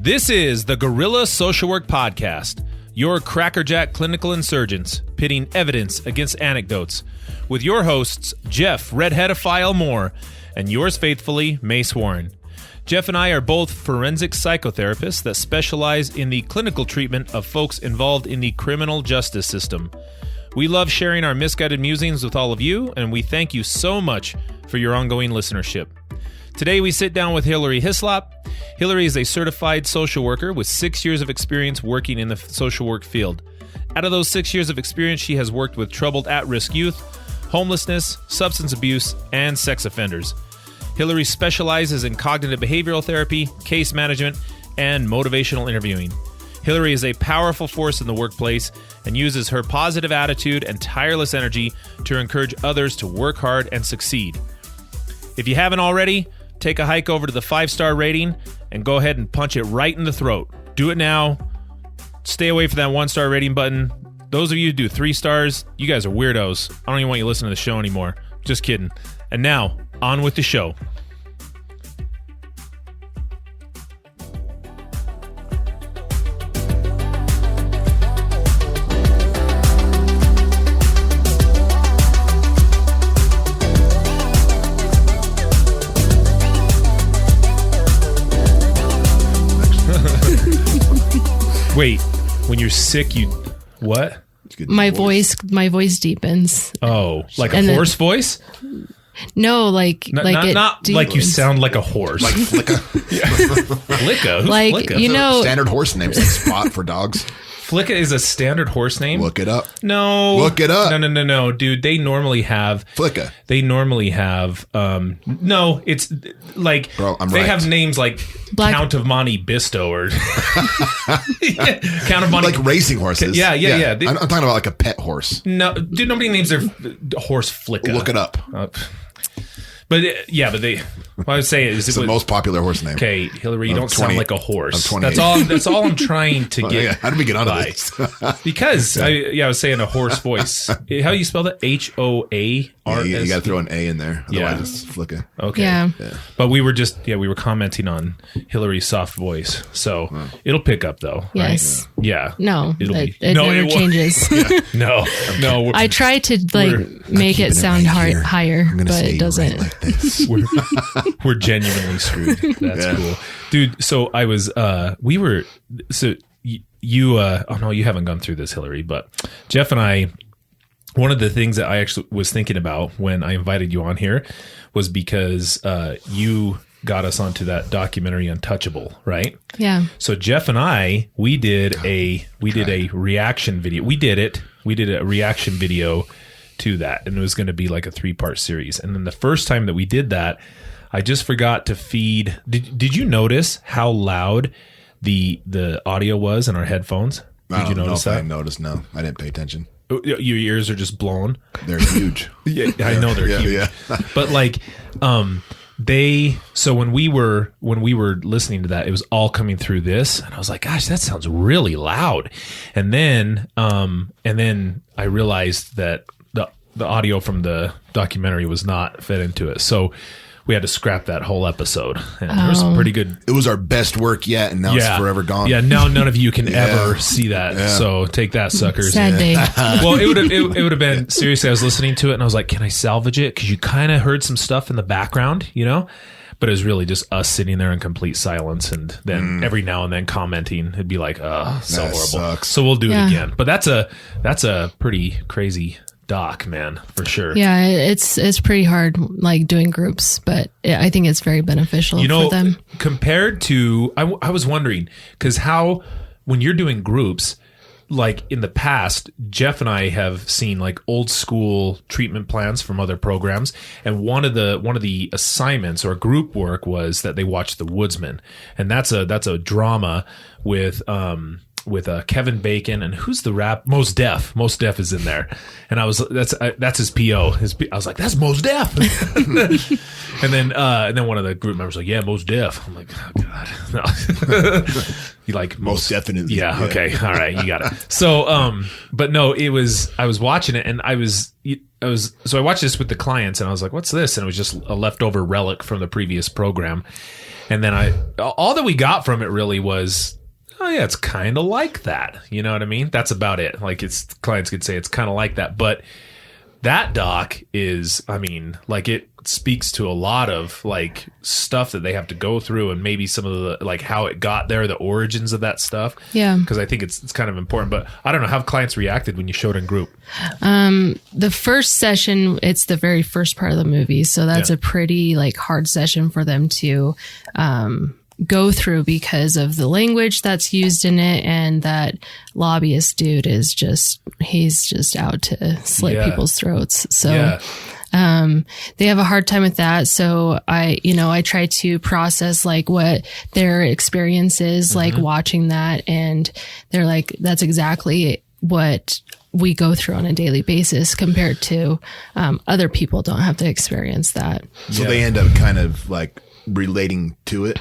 This is the Guerrilla Social Work Podcast, your crackerjack clinical insurgents pitting evidence against anecdotes, with your hosts, Jeff Redheadophile Moore, and yours faithfully, Mace Warren. Jeff and I are both forensic psychotherapists that specialize in the clinical treatment of folks involved in the criminal justice system. We love sharing our misguided musings with all of you, and we thank you so much for your ongoing listenership. Today we sit down with Hilary Hislop. Hilary is a certified social worker with 6 years of experience working in the social work field. Out of those 6 years of experience, she has worked with troubled at-risk youth, homelessness, substance abuse, and sex offenders. Hilary specializes in cognitive behavioral therapy, case management, and motivational interviewing. Hilary is a powerful force in the workplace and uses her positive attitude and tireless energy to encourage others to work hard and succeed. If you haven't already, take a hike over to the 5-star rating and go ahead and punch it right in the throat. Do it now. Stay away from that 1-star rating button. Those of you who do 3 stars, you guys are weirdos. I don't even want you to listen to the show anymore. Just kidding. And now, on with the show. Wait, when you're sick, you what? My voice deepens. Oh, like a horse voice? No, like not like you sound like a horse. Like Flicka. Flicka? Who's like Flicka? you know, standard horse names like Spot for dogs. Flicka is a standard horse name? Look it up. No. Look it up. No, dude. They normally have Flicka. They normally have no, it's like they have names like Count of Monte Bisto or Count of Monte, like racing horses. Yeah. I'm talking about like a pet horse. No, dude, nobody names their horse Flicka. Look it up. But they. What I would say is it's the most popular horse name. Okay, Hilary, you don't sound like a horse. That's all I'm trying to get. Yeah. How did we get onto this? Because I was saying a horse voice. How do you spell that? HOARS. Yeah, you got to throw an A in there. Otherwise Yeah. it's Flicka. Okay. Yeah. But we were commenting on Hilary's soft voice, so it'll pick up though. yes, Right? Yeah. no, It'll it be never it won't. changes. No. I try to make it sound higher, I'm gonna but say it doesn't. Right like this. We're genuinely screwed. That's cool, dude. So I was you oh no, you haven't gone through this, Hilary, but Jeff and I, one of the things that I actually was thinking about when I invited you on here was because you got us onto that documentary Untouchable, right? Yeah. So Jeff and I, we did a reaction video. We did a reaction video to that, and it was going to be like a 3-part series. And then the first time that we did that, I just forgot to feed. Did you notice how loud the audio was in our headphones? Did you notice that? I noticed. No, I didn't pay attention. Your ears are just blown. They're huge. Yeah, I know they're huge. Yeah. But like, so when we were listening to that, it was all coming through this, and I was like, gosh, that sounds really loud. And then I realized that the audio from the documentary was not fed into it, so we had to scrap that whole episode. And there was some pretty good. It was our best work yet, and now it's forever gone. Yeah, now none of you can ever see that. Yeah. So take that, suckers. Sad day. Well, it would have been, seriously, I was listening to it and I was like, can I salvage it? Because you kind of heard some stuff in the background, you know? But it was really just us sitting there in complete silence, and then every now and then commenting. It'd be like, oh, so horrible. Sucks. So we'll do it again. But that's a pretty crazy doc, man, for sure. Yeah, it's pretty hard, like doing groups, but I think it's very beneficial for them. Compared to, I was wondering, because when you're doing groups, like in the past, Jeff and I have seen like old school treatment plans from other programs, and one of the assignments or group work was that they watched The Woodsman, and that's a drama with Kevin Bacon, and who's the rap? Mos Def. Mos Def is in there, and that's his PO. I was like, that's Mos Def. and then one of the group members was like, yeah, Mos Def. I'm like, oh god, no. You like most definitely. Yeah. Okay. All right. You got it. So, but no, I was watching it and I watched this with the clients and I was like, what's this? And it was just a leftover relic from the previous program. And then all that we got from it really was, oh yeah, it's kind of like that. You know what I mean? That's about it. Like clients could say it's kind of like that, but that doc is, I mean, like it speaks to a lot of like stuff that they have to go through and maybe some of the, like how it got there, the origins of that stuff. Yeah. Because I think it's kind of important, but I don't know how clients reacted when you showed in group. The first session, it's the very first part of the movie. So that's a pretty like hard session for them to, go through because of the language that's used in it, and that lobbyist dude is he's just out to slit people's throats. So they have a hard time with that. So I try to process like what their experience is like watching that, and they're like, that's exactly what we go through on a daily basis compared to other people don't have to experience that. So they end up kind of like relating to it.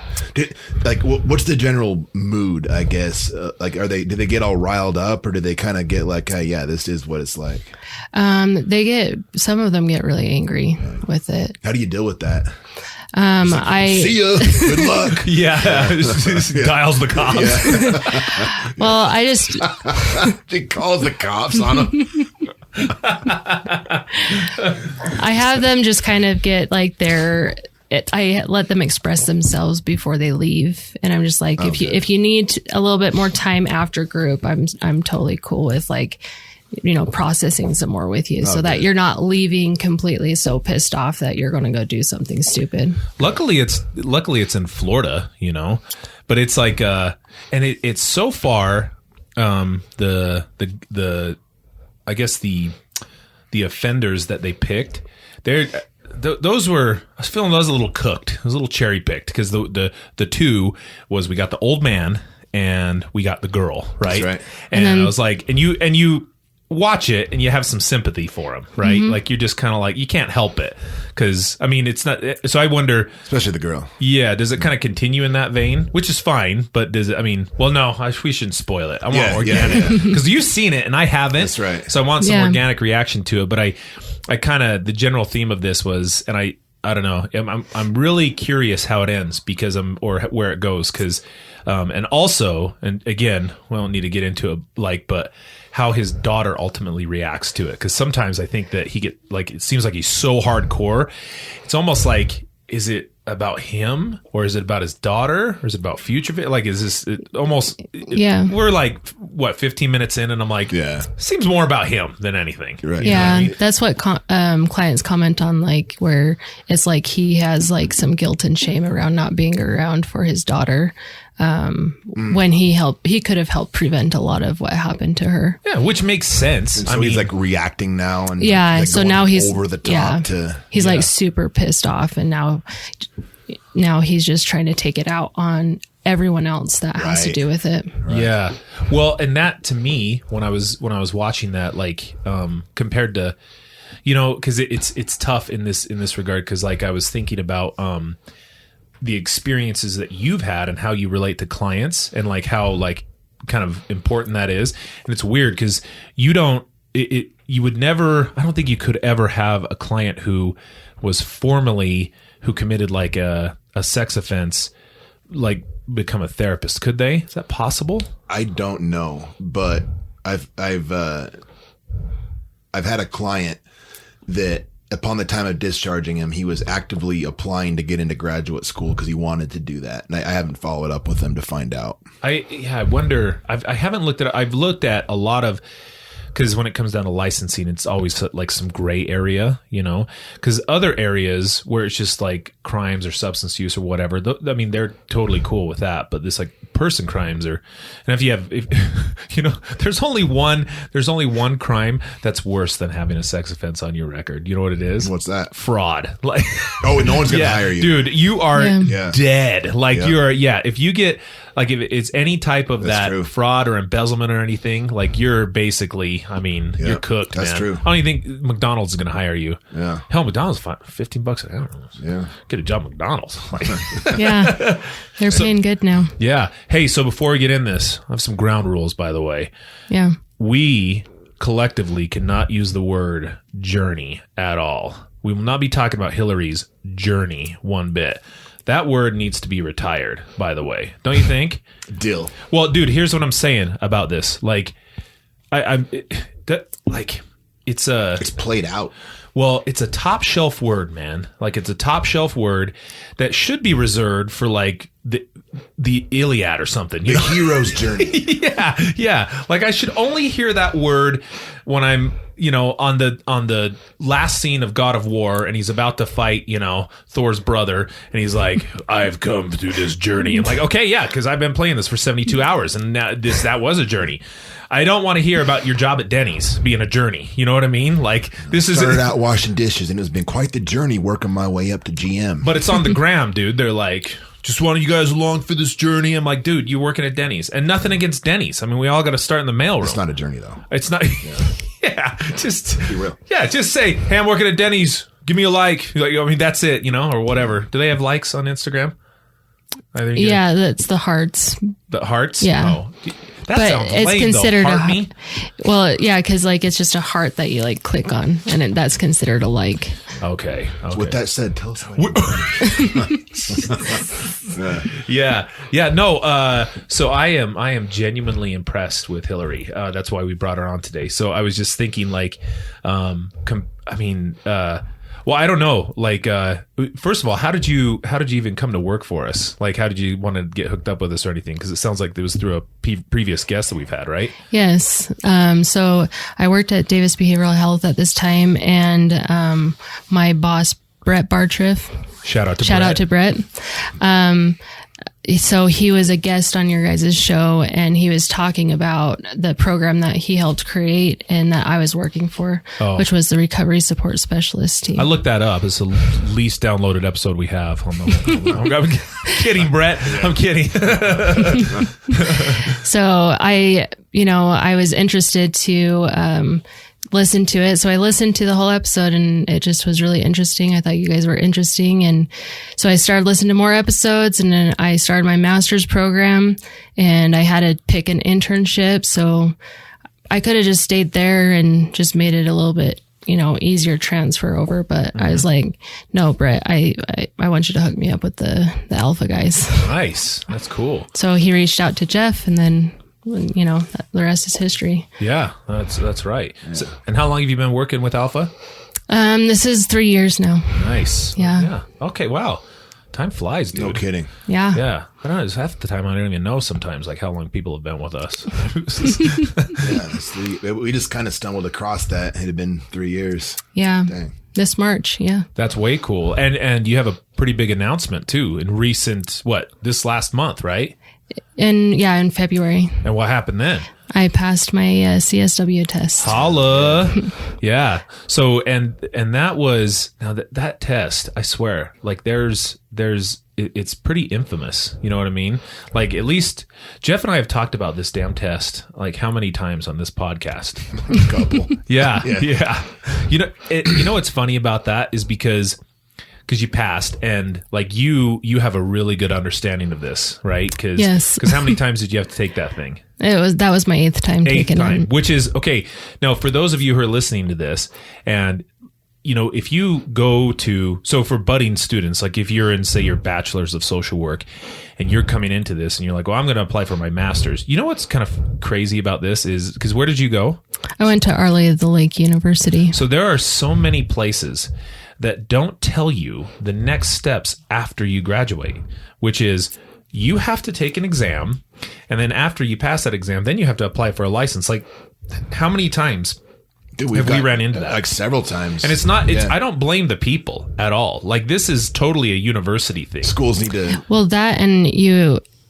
What's the general mood, I guess? Do they get all riled up, or do they kind of get like, yeah, this is what it's like? Some of them get really angry with it. How do you deal with that? See ya. Good luck. Dials the cops. Yeah. Well, she calls the cops on them. I have them just kind of get like I let them express themselves before they leave, and I'm just like, if you need a little bit more time after group, I'm totally cool with like, processing some more with you, so that you're not leaving completely so pissed off that you're going to go do something stupid. Luckily it's in Florida, but it's like, and it's so far, the I guess the offenders that they picked, those were, I was feeling those a little cooked. It was a little cherry picked because the two was, we got the old man and we got the girl, right? That's right. And then I was like, and you watch it and you have some sympathy for him, right? Mm-hmm. Like you're just kind of like, you can't help it because I mean it's not. So I wonder, especially the girl. Yeah, does it kind of continue in that vein, which is fine, but does it? I mean, well, no, we shouldn't spoil it. I want organic because you've seen it and I haven't. That's right. So I want some organic reaction to it, but I kind of, the general theme of this was, and I don't know, I'm really curious how it ends or where it goes because, and also, and again, we don't need to get into it, but how his daughter ultimately reacts to it. Because sometimes I think that it seems like he's so hardcore. It's almost like, is it about him or is it about his daughter or is it about future? Like, is this we're like, 15 minutes in and I'm like, seems more about him than anything. You're right. Yeah. You know what I mean? That's what clients comment on, like where it's like he has like some guilt and shame around not being around for his daughter. When he could have helped prevent a lot of what happened to her. Yeah, which makes sense. And so he's like reacting now, and like so now he's over the top he's like super pissed off, and now he's just trying to take it out on everyone else that has to do with it. Right. Yeah. Well, and that to me, when I was watching that, like compared to, because it's tough in this regard, because like I was thinking about the experiences that you've had and how you relate to clients and like how like kind of important that is. And it's weird because you would never, I don't think you could ever have a client who committed like a sex offense, like become a therapist. Could they? Is that possible? I don't know, but I've had a client that upon the time of discharging him, he was actively applying to get into graduate school because he wanted to do that. And I haven't followed up with him to find out. I wonder, I haven't looked at it. I've looked at a lot of, because when it comes down to licensing, it's always like some gray area, because other areas where it's just like crimes or substance use or whatever, I mean, they're totally cool with that. But this like person crimes and there's only one crime that's worse than having a sex offense on your record. You know what it is? What's that? Fraud. Like, no one's going to hire you. Dude, you are dead. Like if you get Like if it's any type of That's that true. fraud or embezzlement or anything, like you're basically, I mean, you're cooked, that's man. true. I don't even think McDonald's is going to hire you. Yeah. Hell, McDonald's $15 an hour. Yeah. Get a job at McDonald's. Like, Yeah. They're paying good now. yeah. Hey, so before we get in this, I have some ground rules, by the way. Yeah. We collectively cannot use the word journey at all. We will not be talking about Hilary's journey one bit. That word needs to be retired, by the way. Don't you think? Deal. Well, dude, here's what I'm saying about this. Like, It's played out. Well, it's a top shelf word, man. Like it's a top shelf word that should be reserved for like the Iliad or something. You The know? hero's journey. Yeah. Like I should only hear that word when I'm, on the last scene of God of War and he's about to fight, Thor's brother and he's like, I've come through this journey. I'm like, okay, yeah, because I've been playing this for 72 hours and now that was a journey. I don't want to hear about your job at Denny's being a journey. You know what I mean? Like this is Started out washing dishes and it's been quite the journey working my way up to GM. But it's on the gram, dude. They're like, just wanted you guys along for this journey. I'm like, dude, you're working at Denny's. And nothing against Denny's. I mean, we all got to start in the mailroom. It's not a journey though. It's not. Yeah. Just Be real. Yeah. Just say, hey, I'm working at Denny's. Give me a like. Like, I mean, that's it, or whatever. Do they have likes on Instagram? Yeah, that's the hearts. The hearts? Yeah. Oh, that But sounds it's lame, considered though. a Heart me? Well, yeah, because like it's just a heart that you like click on, and that's considered a like. Okay. With that said, tell us how you Yeah. No. So I am genuinely impressed with Hilary. That's why we brought her on today. So I was just thinking, like, well, I don't know. Like, first of all, how did you even come to work for us? Like, how did you want to get hooked up with us or anything? Because it sounds like it was through a previous guest that we've had, right? Yes. So I worked at Davis Behavioral Health at this time, and my boss Brett Bartriff. Shout out to Brett. So he was a guest on your guys' show, and he was talking about the program that he helped create and that I was working for, which was the Recovery Support Specialist team. I looked that up. It's the least downloaded episode we have. I'm kidding, Brett. I'm kidding. So I was interested to listen to it. So I listened to the whole episode and it just was really interesting. I thought you guys were interesting. And so I started listening to more episodes, and then I started my master's program, and I had to pick an internship. So I could have just stayed there and just made it a little bit, easier transfer over. But I was like, no, Brett, I want you to hook me up with the Alpha guys. Nice. That's cool. So he reached out to Jeff, and then the rest is history. Yeah, that's right. Yeah. So, and how long have you been working with Alpha? This is 3 years now. Nice. Yeah. Okay. Wow. Time flies, dude. No kidding. Yeah. Yeah. I don't know. Half the time I don't even know sometimes like how long people have been with us. Yeah, we just kind of stumbled across that. It had been 3 years. Yeah. Dang. This March. Yeah. That's way cool. And you have a pretty big announcement too in recent, this last month, right? In February. And what happened then? I passed my CSW test. Holla. Yeah. So, and that was, now that test, I swear, like it's pretty infamous. You know what I mean? Like at least Jeff and I have talked about this damn test, like how many times on this podcast? A couple. Yeah. You know what's funny about that is because you passed and like you have a really good understanding of this, right? Yes. Because how many times did you have to take that thing? That was my 8th time taking it. Which is okay. Now, for those of you who are listening to this, and if you go to, so for budding students, like if you're in, say, your bachelor's of social work, and you're coming into this, and you're like, well, I'm going to apply for my master's. You know what's kind of crazy about this is because where did you go? I went to Arley of the Lake University. So there are so many places that don't tell you the next steps after you graduate, which is you have to take an exam, and then after you pass that exam, then you have to apply for a license. Like, how many times Dude, we ran into that? Like several times. And it's not, I don't blame the people at all. Like, this is totally a university thing. Schools need to. Well, that and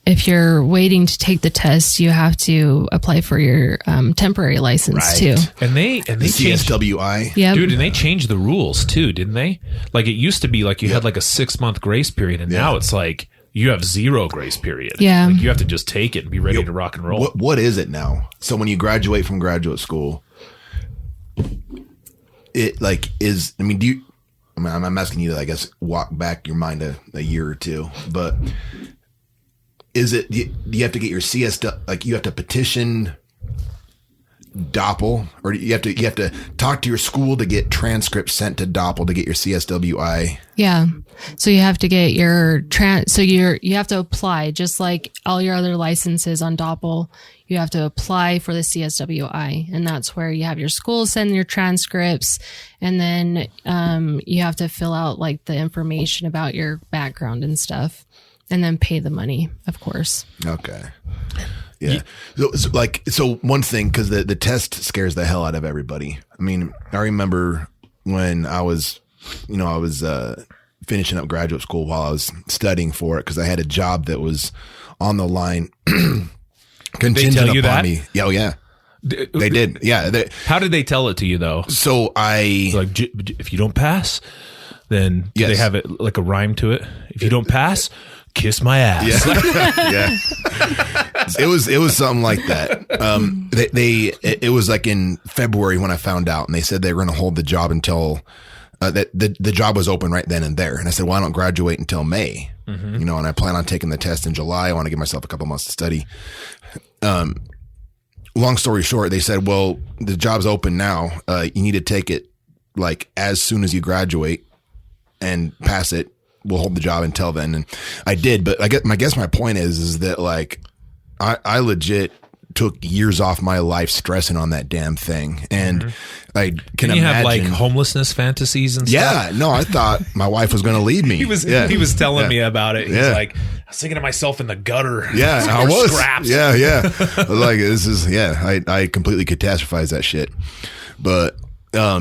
if you're waiting to take the test, you have to apply for your temporary license too. And they The changed, CSWI. Yep. dude, and they changed the rules too, didn't they? Like it used to be like you had like a 6-month grace period, and now it's like you have zero grace period. Yeah. Like, you have to just take it and be ready to rock and roll. What is it now? So when you graduate from graduate school, it like is, I mean, I'm asking you to, I guess, walk back your mind a year or two, but is it, do you have to get your CSW, like you have to petition Doppel, or you have to talk to your school to get transcripts sent to Doppel to get your CSWI? Yeah. So you have to get your you have to apply just like all your other licenses on Doppel. You have to apply for the CSWI, and that's where you have your school send your transcripts, and then you have to fill out like the information about your background and stuff, and then pay the money, of course. Okay. Yeah. So one thing, because the test scares the hell out of everybody. I mean, I remember when I was finishing up graduate school while I was studying for it, because I had a job that was on the line. Contingent They tell you upon that? me. Yeah, oh, yeah. They did. Yeah. How did they tell it to you, though? So Like, if you don't pass, then do Yes. they have it like a rhyme to it? If you don't pass, kiss my ass. yeah. It was something like that. It was like in February when I found out, and they said they were going to hold the job until that the job was open right then and there. And I said, well, I don't graduate until May, and I plan on taking the test in July. I want to give myself a couple months to study. Long story short, they said, well, the job's open now. You need to take it like as soon as you graduate and pass it. We'll hold the job until then. And I did, but I guess my point is that like, I legit took years off my life stressing on that damn thing. And I can you imagine have like homelessness fantasies and stuff? Yeah, no, I thought my wife was going to lead me. He was telling me about it. He's Yeah. like, I was thinking of myself in the gutter. Yeah, I Or was. Scraps. Yeah. Like I completely catastrophized that shit. But, I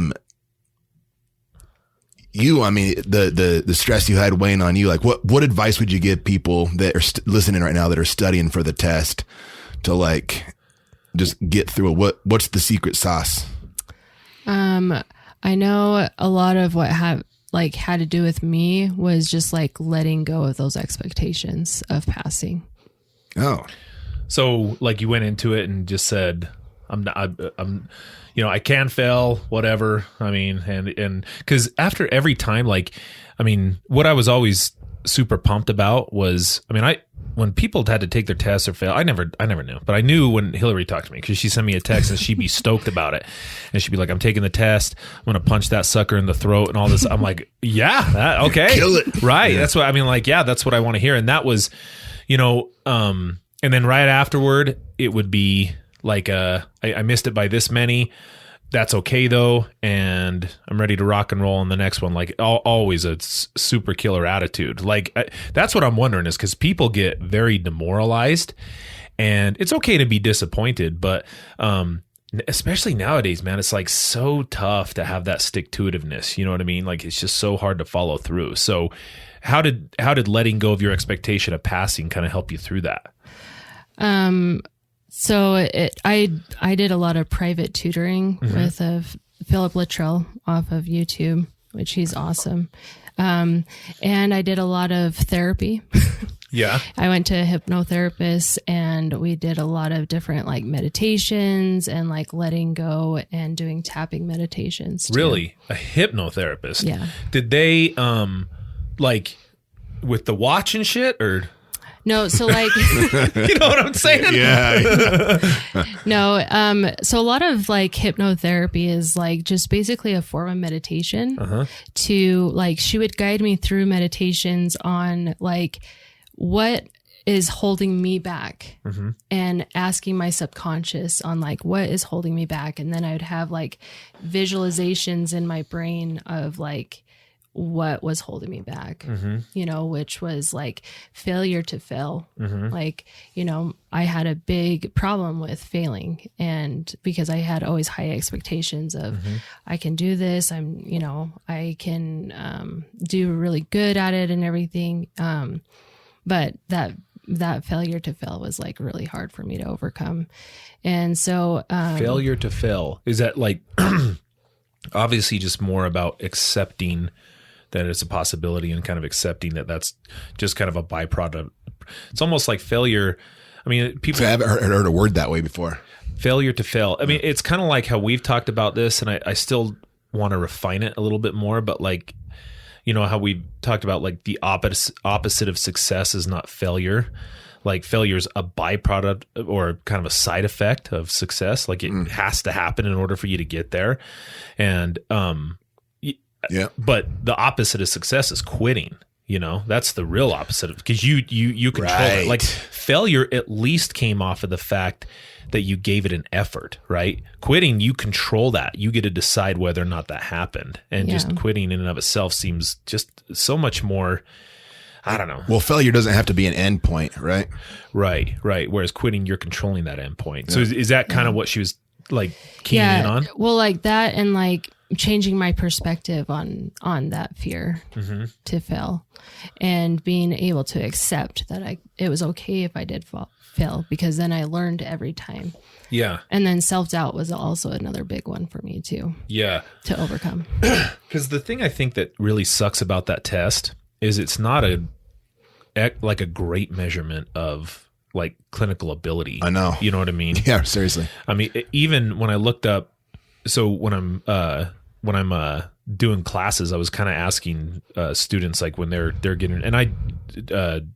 mean, the stress you had weighing on you, like what advice would you give people that are listening right now that are studying for the test to like just get through it? What's the secret sauce? I know a lot of what had to do with me was just like letting go of those expectations of passing. Oh, So like you went into it and just said, I'm I can fail, whatever. I mean, and because after every time, like, I mean, what I was always super pumped about was, I mean, when people had to take their tests or fail, I never knew, but I knew when Hilary talked to me, because she sent me a text and she'd be stoked about it, and she'd be like, "I'm taking the test. I'm gonna punch that sucker in the throat and all this." I'm like, "Yeah, okay, kill it, right?" Yeah. That's what I mean. Like, yeah, that's what I want to hear. And that was, and then right afterward, it would be like, I missed it by this many. That's okay though, and I'm ready to rock and roll on the next one. Like always a super killer attitude. Like that's what I'm wondering, is because people get very demoralized, and it's okay to be disappointed, but especially nowadays, man, it's like so tough to have that stick-to-itiveness. You know what I mean? Like it's just so hard to follow through. So how did letting go of your expectation of passing kind of help you through that? So I did a lot of private tutoring with Philip Luttrell off of YouTube, which he's awesome. And I did a lot of therapy. Yeah. I went to a hypnotherapist, and we did a lot of different like meditations and like letting go and doing tapping meditations too. Really? A hypnotherapist? Yeah. Did they like with the watch and shit, or? No, so like, You know what I'm saying? yeah. no, so a lot of like hypnotherapy is like just basically a form of meditation to like, she would guide me through meditations on like what is holding me back and asking my subconscious on like what is holding me back. And then I would have like visualizations in my brain of like what was holding me back, which was like failure to fail. Like, I had a big problem with failing, and because I had always high expectations of I can do this, I can do really good at it and everything. But that failure to fail was like really hard for me to overcome. And so Failure to fail, is that like obviously just more about accepting that it's a possibility, and kind of accepting that that's just kind of a byproduct. It's almost like failure. I mean, people I haven't heard a word that way before. Failure to fail. I mean, it's kind of like how we've talked about this, and I still want to refine it a little bit more, but like, you know, how we talked about like the opposite of success is not failure. Like failure is a byproduct or kind of a side effect of success. Like it has to happen in order for you to get there. And, yeah, but the opposite of success is quitting. You know, that's the real opposite of, because you control it. Like failure at least came off of the fact that you gave it an effort, right? Quitting, you control that. You get to decide whether or not that happened. And just quitting in and of itself seems just so much more, I don't know. Well, failure doesn't have to be an end point, right? Right. Whereas quitting, you're controlling that end point. So is that kind of what she was like keying in on? Well, like that, and like changing my perspective on that fear to fail, and being able to accept that it was okay if I did fail, because then I learned every time. Yeah. And then self-doubt was also another big one for me too. Yeah. To overcome. Because the thing I think that really sucks about that test is it's not a great measurement of like clinical ability. I know. You know what I mean? Yeah, seriously. I mean, even when I looked up, so when I'm doing classes, I was kind of asking students like when they're getting, and I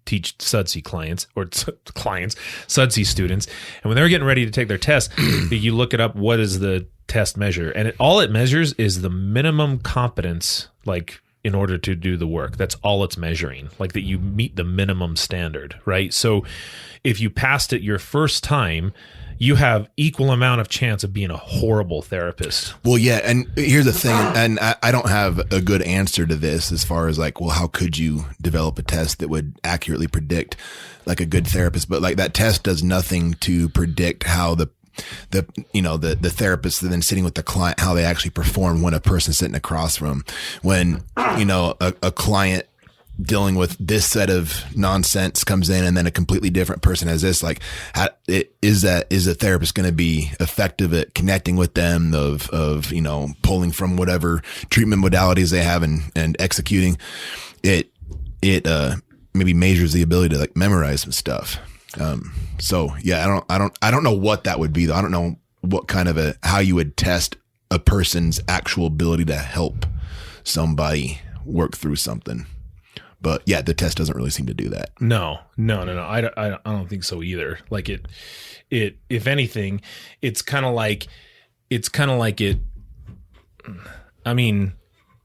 teach SUDC clients SUDC students, and when they're getting ready to take their test, you look it up. What does the test measure? And all it measures is the minimum competence, like in order to do the work. That's all it's measuring, like that you meet the minimum standard, right? So if you passed it your first time, you have equal amount of chance of being a horrible therapist. Well, yeah. And here's the thing. And I don't have a good answer to this as far as like, well, how could you develop a test that would accurately predict like a good therapist? But like that test does nothing to predict how the therapist then sitting with the client, how they actually perform when a person's sitting across from them. When, a client dealing with this set of nonsense comes in, and then a completely different person has this, like, is a therapist going to be effective at connecting with them, of pulling from whatever treatment modalities they have and executing it maybe measures the ability to like memorize some stuff. So yeah, I don't know what that would be though. I don't know what kind of how you would test a person's actual ability to help somebody work through something. But yeah, the test doesn't really seem to do that. No. I don't think so either. Like it, if anything, it's kind of like it. I mean,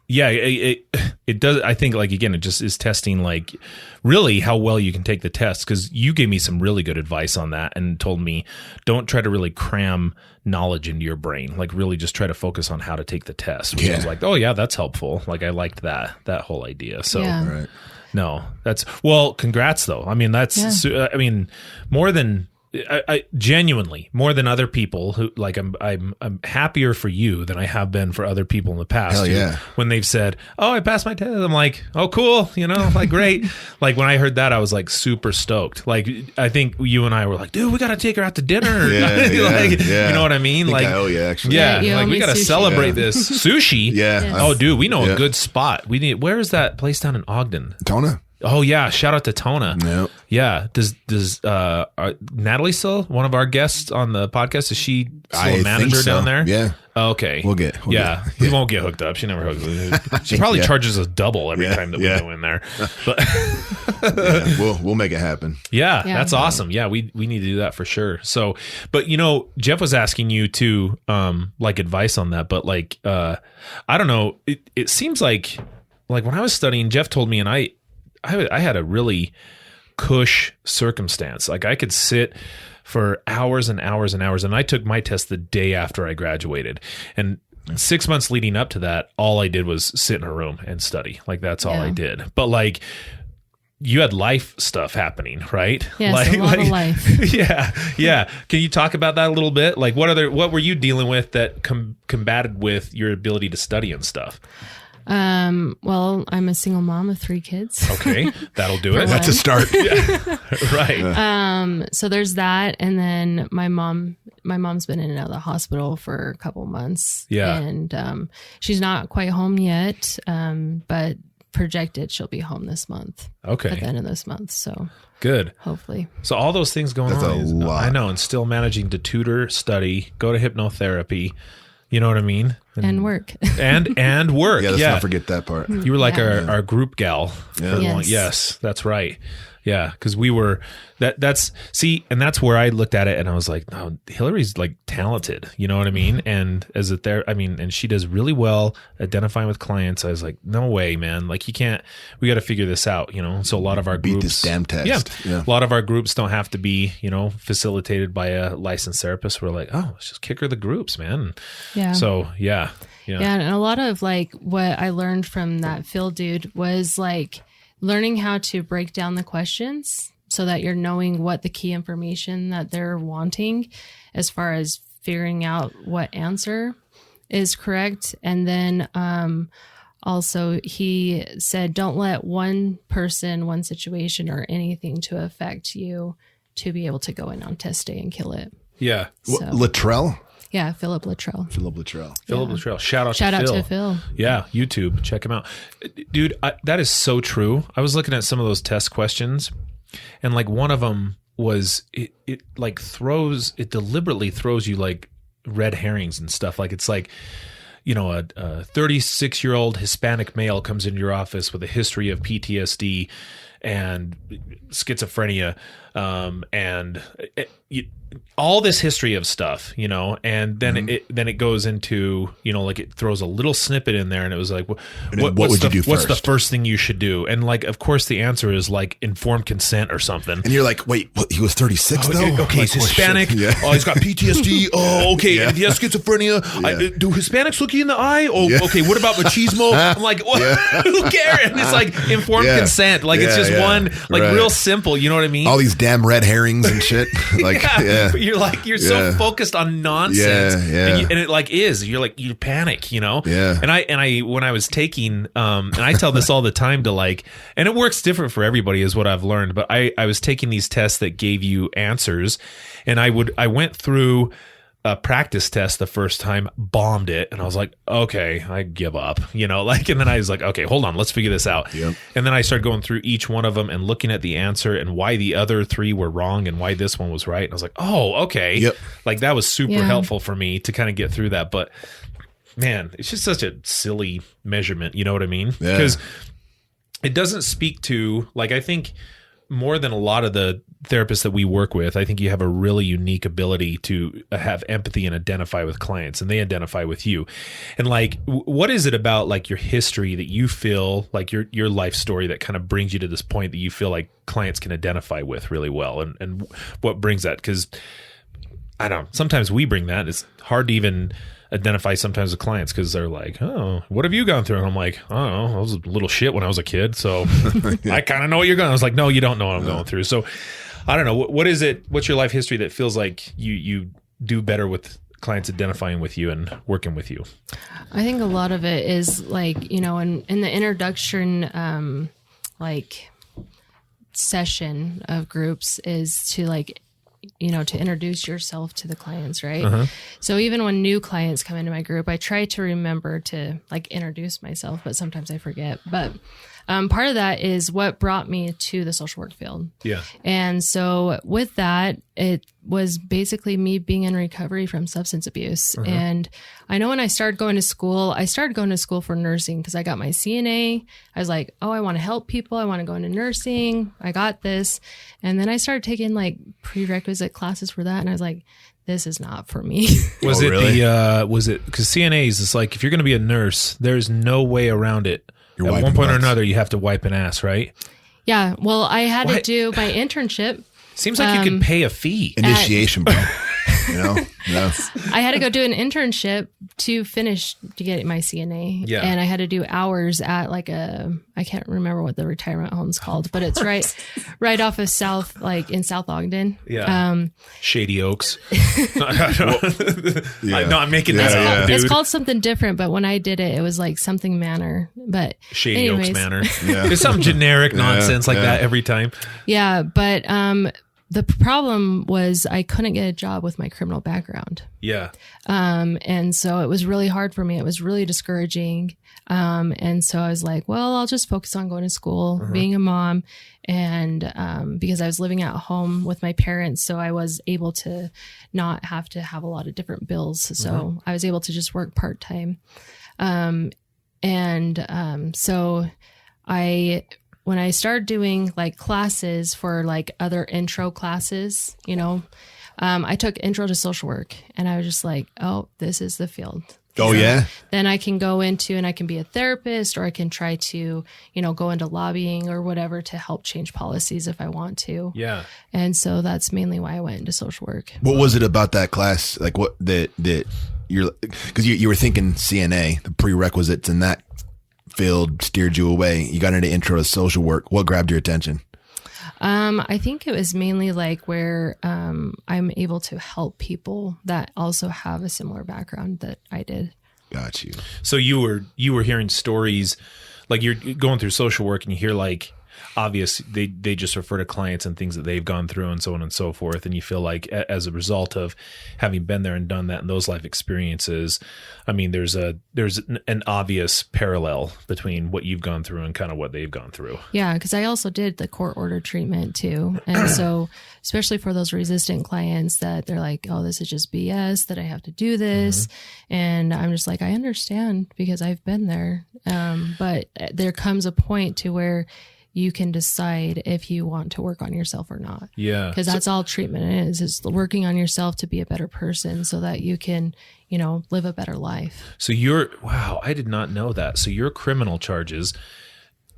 yeah, it does. I think like, again, it just is testing like really how well you can take the test. Cause you gave me some really good advice on that and told me, don't try to really cram knowledge into your brain. Like really just try to focus on how to take the test. Which I was like, oh yeah, that's helpful. Like I liked that whole idea. So right. No, congrats though. I mean, I mean, more than, I genuinely more than other people who like, I'm happier for you than I have been for other people in the past. Hell yeah. When they've said, oh, I passed my test. I'm like, oh, cool. Like great. Like when I heard that, I was like super stoked. Like, I think you and I were like, dude, we got to take her out to dinner. You know what I mean? Like, oh yeah, actually. Yeah. Like we got to celebrate this sushi. Yeah. Yes. Oh dude, we know a good spot. Where is that place down in Ogden? Tona. Oh yeah, shout out to Tona. Yep. Yeah. Does Natalie still, one of our guests on the podcast, is she still a manager down there? Yeah. Okay. We'll get. We won't get hooked up. She never hooks up. She probably charges us double every time that we go in there. But we'll make it happen. Yeah, that's awesome. Yeah, we need to do that for sure. So, but Jeff was asking you to like advice on that, but like I don't know. It seems like when I was studying, Jeff told me, and I had a really cush circumstance. Like I could sit for hours and hours and hours. And I took my test the day after I graduated. And 6 months leading up to that, all I did was sit in a room and study. Like that's all I did. But like you had life stuff happening, right? Yes, a lot of life. Yeah. Can you talk about that a little bit? Like what were you dealing with that combated with your ability to study and stuff? Well, I'm a single mom of 3 kids. Okay, that'll do it. That's a start. Right. So there's that, and then my mom's been in and out of the hospital for a couple months. Yeah, and she's not quite home yet. But projected she'll be home this month. Okay. At the end of this month. So good. Hopefully. So all those things going That's on. a lot. I know. And still managing to tutor, study, go to hypnotherapy. You know what I mean? And work. And work. Yeah, let's not forget that part. You were like our group gal. Yeah. Yes, that's right. Yeah, because we were that's where I looked at it and I was like, no, Hilary's like talented. You know what I mean? And and she does really well identifying with clients. I was like, no way, man. Like we got to figure this out, you know? So a lot of our Beat groups. this damn test. Yeah. A lot of our groups don't have to be, you know, facilitated by a licensed therapist. We're like, oh, let's just kick her the groups, man. Yeah. So yeah. Yeah. And a lot of like what I learned from that field dude was like, learning how to break down the questions so that you're knowing what the key information that they're wanting as far as figuring out what answer is correct. And then also he said, don't let one person, one situation or anything to affect you to be able to go in on test day and kill it. Yeah. So, Luttrell? Yeah, Philip Luttrell. Philip Luttrell. Philip Luttrell. Shout out to Phil. Yeah, YouTube. Check him out. Dude, that is so true. I was looking at some of those test questions, and like one of them was it deliberately throws you like red herrings and stuff. Like it's like, you know, a 36-year-old Hispanic male comes into your office with a history of PTSD and schizophrenia, and all this history of stuff, you know, and then it goes into, you know, like it throws a little snippet in there, and it was like, what would you do first? What's the first thing you should do? And like, of course, the answer is like informed consent or something. And you're like, wait, what, he was 36 though? Okay, like, he's Hispanic. Yeah. Oh, he's got PTSD. Oh, okay. Yeah. And he has schizophrenia. Yeah. Do Hispanics look you in the eye? Oh, yeah. Okay. What about machismo? I'm like, what? Yeah. Who cares? And it's like informed consent. Like it's just one, like real simple. You know what I mean? All these damn red herrings and shit. Like, But you're so focused on nonsense. Yeah. And it like you're like, you panic, you know? Yeah. And I, when I was taking, and I tell this all the time to like, and it works different for everybody is what I've learned, but I was taking these tests that gave you answers, and I went through a practice test the first time, bombed it, and I was like, okay, I give up, you know, like, and then I was like, okay, hold on, let's figure this out. Yep. And then I started going through each one of them and looking at the answer and why the other three were wrong and why this one was right. And I was like, oh, okay. Yep. Like that was super helpful for me to kind of get through that. But man, it's just such a silly measurement. You know what I mean? Yeah. Because it doesn't speak to, like, I think more than a lot of the therapists that we work with, I think you have a really unique ability to have empathy and identify with clients, and they identify with you. And like, what is it about like your history that you feel like your life story that kind of brings you to this point that you feel like clients can identify with really well? And what brings that? Because I don't know, sometimes we bring that. It's hard to even identify sometimes with clients because they're like, oh, what have you gone through? And I'm like, I don't know, I was a little shit when I was a kid, so I kind of know what you're going. I was like, no, you don't know what I'm going through. So I don't know, what is it, what's your life history that feels like you do better with clients identifying with you and working with you? I think a lot of it is like, you know, in the introduction like session of groups is to like, you know, to introduce yourself to the clients, right? Uh-huh. So even when new clients come into my group, I try to remember to like introduce myself, but sometimes I forget. But part of that is what brought me to the social work field. Yeah. And so with that, it was basically me being in recovery from substance abuse. Uh-huh. And I know when I started going to school for nursing because I got my CNA. I was like, oh, I want to help people. I want to go into nursing. I got this. And then I started taking like prerequisite classes for that. And I was like, this is not for me. Was it really? because CNAs, it's like, if you're going to be a nurse, there's no way around it. You're At one wiping point or butts. another, you have to wipe an ass, right? Yeah. Well, I had to What? do my internship. Seems like you could pay a fee. Initiation, bro. You know? No. I had to go do an internship to get my CNA. Yeah. And I had to do hours at like I can't remember what the retirement home's called, but it's right off of in South Ogden. Yeah. Shady Oaks. No, I'm making that up, dude. It's called something different, but when I did it, it was like something manor. But Shady anyways, Oaks Manor. Yeah. There's some generic nonsense like yeah. that every time. Yeah, but the problem was I couldn't get a job with my criminal background. Yeah. And so it was really hard for me. It was really discouraging. And so I was like, well, I'll just focus on going to school, being a mom. And because I was living at home with my parents, so I was able to not have to have a lot of different bills. So I was able to just work part-time. So when I started doing like classes for like other intro classes, I took intro to social work, and I was just like, oh, this is the field. Oh, yeah. Then I can go into, and I can be a therapist, or I can try to, go into lobbying or whatever to help change policies if I want to. Yeah. And so that's mainly why I went into social work. What was it about that class? Like what that you're, because you were thinking CNA, the prerequisites in that field steered you away. You got into intro to social work. What grabbed your attention? I think it was mainly like where I'm able to help people that also have a similar background that I did. Got you. So you were hearing stories, like you're going through social work and you hear like obvious, they just refer to clients and things that they've gone through and so on and so forth. And you feel like as a result of having been there and done that and those life experiences, I mean, there's an obvious parallel between what you've gone through and kind of what they've gone through. Yeah, because I also did the court order treatment too. And so especially for those resistant clients that they're like, oh, this is just BS that I have to do this. And I'm just like, I understand because I've been there. But there comes a point to where you can decide if you want to work on yourself or not. Yeah. Because that's all treatment is working on yourself to be a better person so that you can, live a better life. So wow, I did not know that. So your criminal charges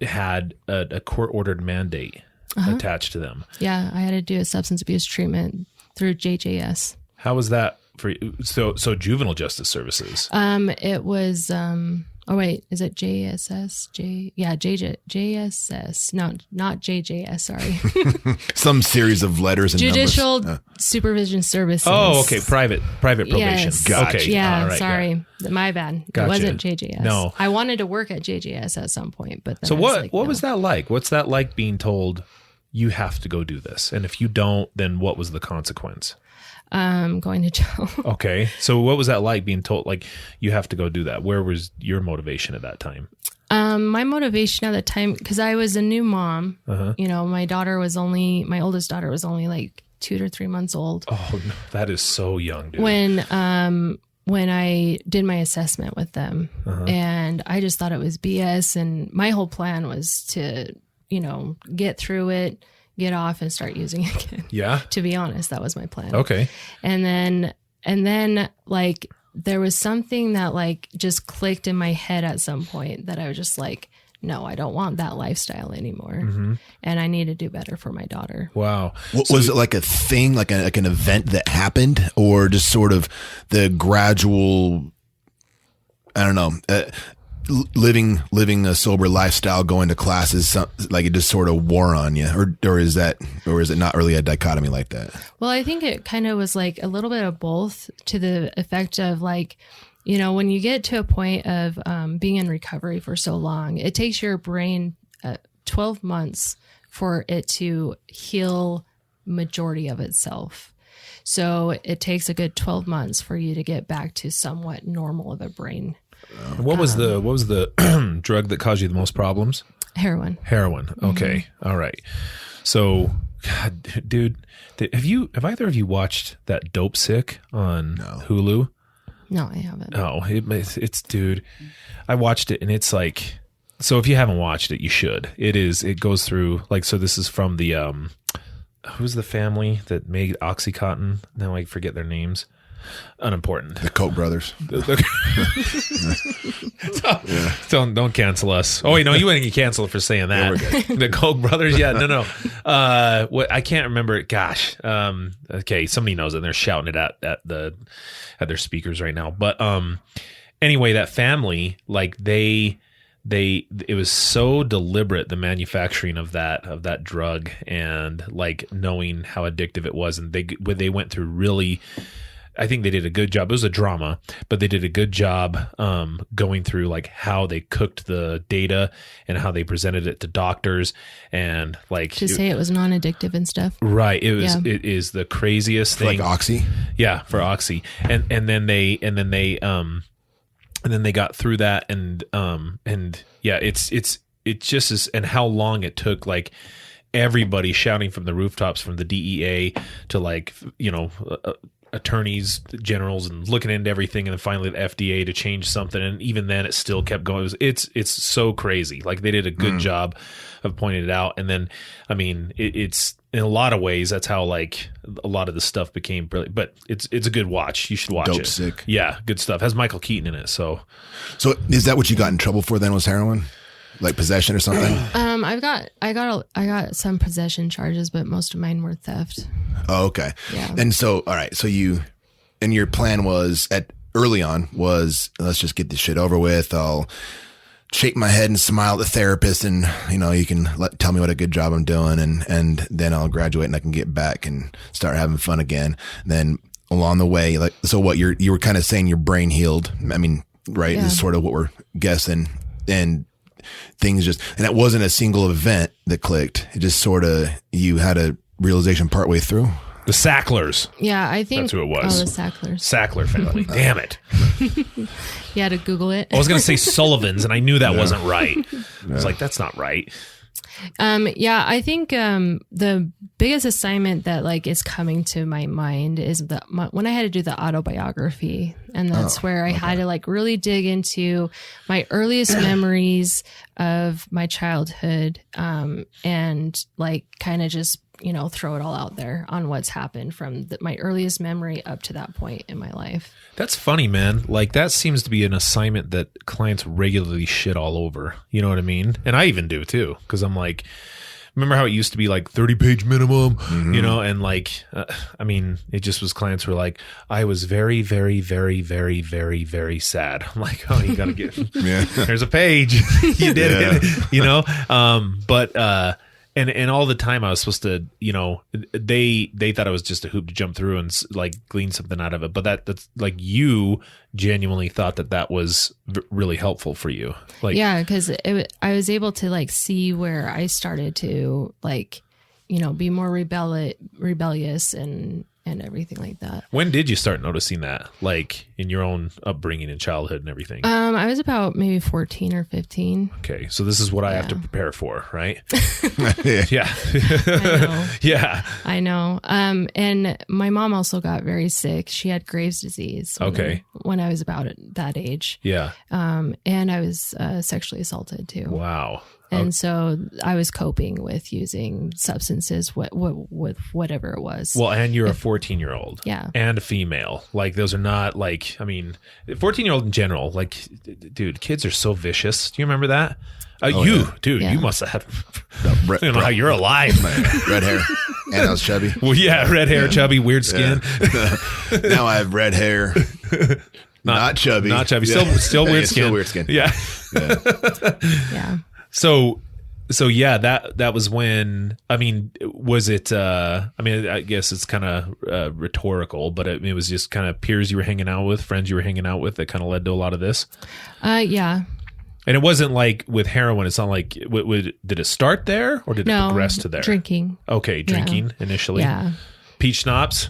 had a court-ordered mandate attached to them. Yeah, I had to do a substance abuse treatment through JJS. How was that for you? So juvenile justice services? It was... Oh wait, is it JSS? JSS. No, not JJS. Sorry. Some series of letters and Judicial numbers. Supervision Services. Oh, okay. Private probation. Yes. Gotcha. Okay. Yeah. Right, sorry, my bad. Gotcha. It wasn't JJS. No, I wanted to work at JJS at some point, but then so what was that like? What's that like being told you have to go do this, and if you don't, then what was the consequence? Going to jail. Okay. So what was that like being told, like, you have to go do that? Where was your motivation at that time? My motivation at the time, because I was a new mom, my oldest daughter was only like 2 to 3 months old. Oh, no, that is so young, dude. When I did my assessment with them, and I just thought it was BS. And my whole plan was to, get through it, get off and start using it again. Yeah. To be honest, that was my plan. Okay. And then like there was something that like just clicked in my head at some point that I was just like, no, I don't want that lifestyle anymore. And I need to do better for my daughter. Wow. Was it like a thing, like an event that happened, or just sort of the gradual, I don't know, living a sober lifestyle, going to classes, like it just sort of wore on you, or is it not really a dichotomy like that? Well, I think it kind of was like a little bit of both, to the effect of like, when you get to a point of being in recovery for so long, it takes your brain 12 months for it to heal majority of itself. So it takes a good 12 months for you to get back to somewhat normal of a brain. What was the drug that caused you the most problems? Heroin. Okay. All right. So, God, dude, have either of you watched that Dope Sick on Hulu? No, I haven't. Oh, it's dude. I watched it and it's like, so if you haven't watched it, you should. It goes through like, so this is from the who's the family that made OxyContin? Now I forget their names. Unimportant. The Koch brothers. Don't cancel us. Oh wait, no, you wouldn't get canceled for saying that. The Koch brothers. Yeah, no. What I can't remember it. Gosh. Okay, somebody knows it. And they're shouting it at their speakers right now. But anyway, that family, like it was so deliberate, the manufacturing of that drug, and like knowing how addictive it was, and they went through really I think they did a good job. It was a drama, but they did a good job going through like how they cooked the data and how they presented it to doctors and like to say it was non-addictive and stuff. Right. It was. It is the craziest thing. Like Oxy. Yeah, for Oxy, and then they got through that and yeah, it just is, and how long it took, like everybody shouting from the rooftops from the DEA to like, attorneys generals and looking into everything, and then finally the FDA to change something, and even then it still kept going. It's so crazy. Like they did a good job of pointing it out, and then I mean it's in a lot of ways that's how like a lot of the stuff became brilliant. But it's a good watch. You should watch Dope it. sick. Yeah, good stuff. Has Michael Keaton in it. So is that what you got in trouble for then? Was heroin? Like possession or something? I got some possession charges, but most of mine were theft. Oh, okay. Yeah. And so, all right. So your plan was early on was, let's just get this shit over with. I'll shake my head and smile at the therapist, and you can tell me what a good job I'm doing, and then I'll graduate and I can get back and start having fun again. And then along the way, like, so what you were kind of saying your brain healed. I mean, right? Yeah. Is sort of what we're guessing. And things and that wasn't a single event that clicked. It just sort of, you had a realization partway through. the Sacklers. Yeah, I think That's who it was. Oh, the Sacklers. Sackler family. Damn it. You had to Google it. I was going to say Sullivans, and I knew that wasn't right. I was like, that's not right. Yeah, I think the biggest assignment that like is coming to my mind is when I had to do the autobiography, and that's where I had to like really dig into my earliest memories of my childhood, and like kind of just throw it all out there on what's happened from my earliest memory up to that point in my life. That's funny, man. Like that seems to be an assignment that clients regularly shit all over. You know what I mean? And I even do too, because I'm like, remember how it used to be like 30-page minimum, and like, I mean, it just was clients who were like, I was very, very, very, very, very, very sad. I'm like, oh, you got to get, there's a page. You did it, but, and all the time I was supposed to, they thought I was just a hoop to jump through and like glean something out of it. But that's like, you genuinely thought that was really helpful for you. Like, yeah, because I was able to like see where I started to like, be more rebellious and everything like that. When did you start noticing that, like in your own upbringing and childhood and everything? I was about maybe 14 or 15. Okay, so this is what I have to prepare for, right? Yeah. I know. Yeah. I know. And my mom also got very sick. She had Graves' disease. When I was about that age. Yeah. And I was sexually assaulted too. Wow. And so I was coping with using substances, with whatever it was. Well, and you're a 14-year-old. Yeah. And a female. Like, those are not like, I mean, 14-year-old in general, like, dude, kids are so vicious. Do you remember that? You must have had, I don't know how you're alive. Red hair. And I was chubby. Well, yeah, red hair, chubby, weird skin. Now I have red hair. Not chubby. Not chubby. Still weird skin. Still weird skin. Yeah. Yeah. So yeah, that was when, I mean, was it, I mean, I guess it's kind of rhetorical, but it was just kind of peers you were hanging out with, friends you were hanging out with that kind of led to a lot of this? Yeah. And it wasn't like with heroin, it's not like, did it start there or did it progress to there? Drinking. Okay, drinking initially. Yeah. Peach schnapps?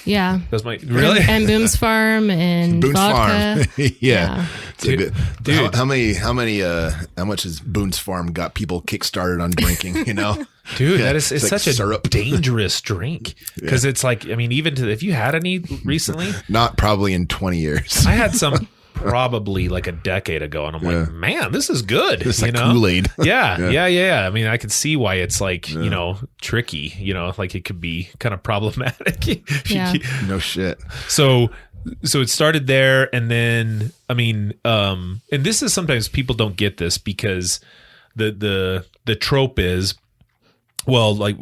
Yeah. That's my, really? And Boone's Farm and Boone's vodka. Farm. Yeah. Dude. How much has Boone's Farm got people kickstarted on drinking, Dude, it's like such syrup. a dangerous drink because it's like, I mean, even if you had any recently, not probably in 20 years. I had some probably like a decade ago, and I'm like, man, this is good. It's like Kool-Aid. Yeah. I mean, I could see why it's like, tricky, like it could be kind of problematic. Yeah. No shit. So it started there, and then, I mean, and this is sometimes people don't get this because the trope is, well, like,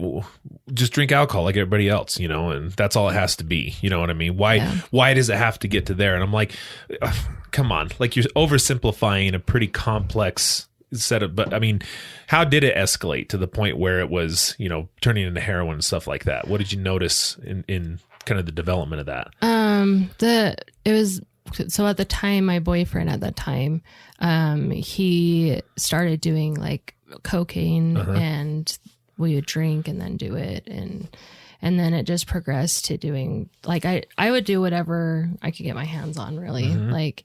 just drink alcohol like everybody else, and that's all it has to be. You know what I mean? Why does it have to get to there? And I'm like, come on, like you're oversimplifying a pretty complex set of, but I mean, how did it escalate to the point where it was, turning into heroin and stuff like that? What did you notice in kind of the development of that? So at the time, my boyfriend at that time, he started doing like cocaine, and we would drink and then do it. And then it just progressed to doing like, I would do whatever I could get my hands on, really. Like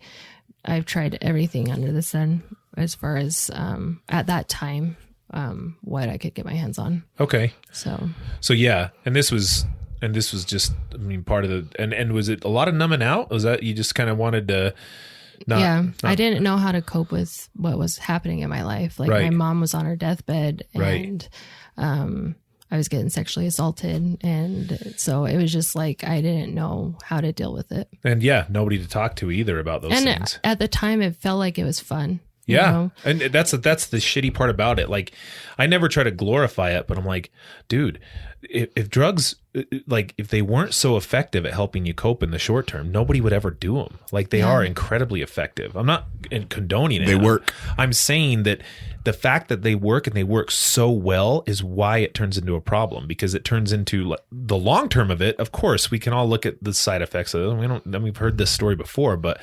I've tried everything under the sun as far as, at that time, what I could get my hands on. Okay. So yeah. And this was just, I mean, part of the, and was it a lot of numbing out? Was that, you just kind of wanted to I didn't know how to cope with what was happening in my life. Like my mom was on her deathbed, and, I was getting sexually assaulted. And so it was just like, I didn't know how to deal with it. And nobody to talk to either about those things. At the time it felt like it was fun. Yeah. You know? And that's the shitty part about it. Like, I never try to glorify it, but I'm like, dude, if drugs, like if they weren't so effective at helping you cope in the short term, nobody would ever do them. Like they are incredibly effective. I'm not condoning it. They work. I'm saying that the fact that they work and they work so well is why it turns into a problem, because it turns into the long term of it. Of course, we can all look at the side effects of it. We've heard this story before, but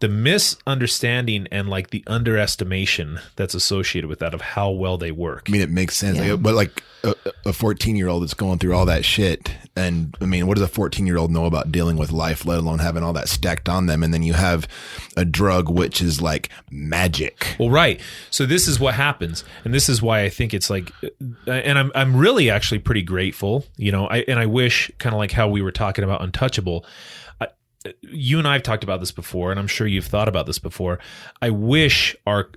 the misunderstanding and like the underestimation that's associated with that of how well they work. I mean, it makes sense. Yeah. But like a 14-year-old that's going through all that shit. And I mean, what does a 14-year-old know about dealing with life, let alone having all that stacked on them? And then you have a drug, which is like magic. Well, right. So this is what happens. And this is why I think it's like, and I'm really actually pretty grateful, you know, I wish, kind of like how we were talking about Untouchable. You and I have talked about this before, and I'm sure you've thought about this before. I wish our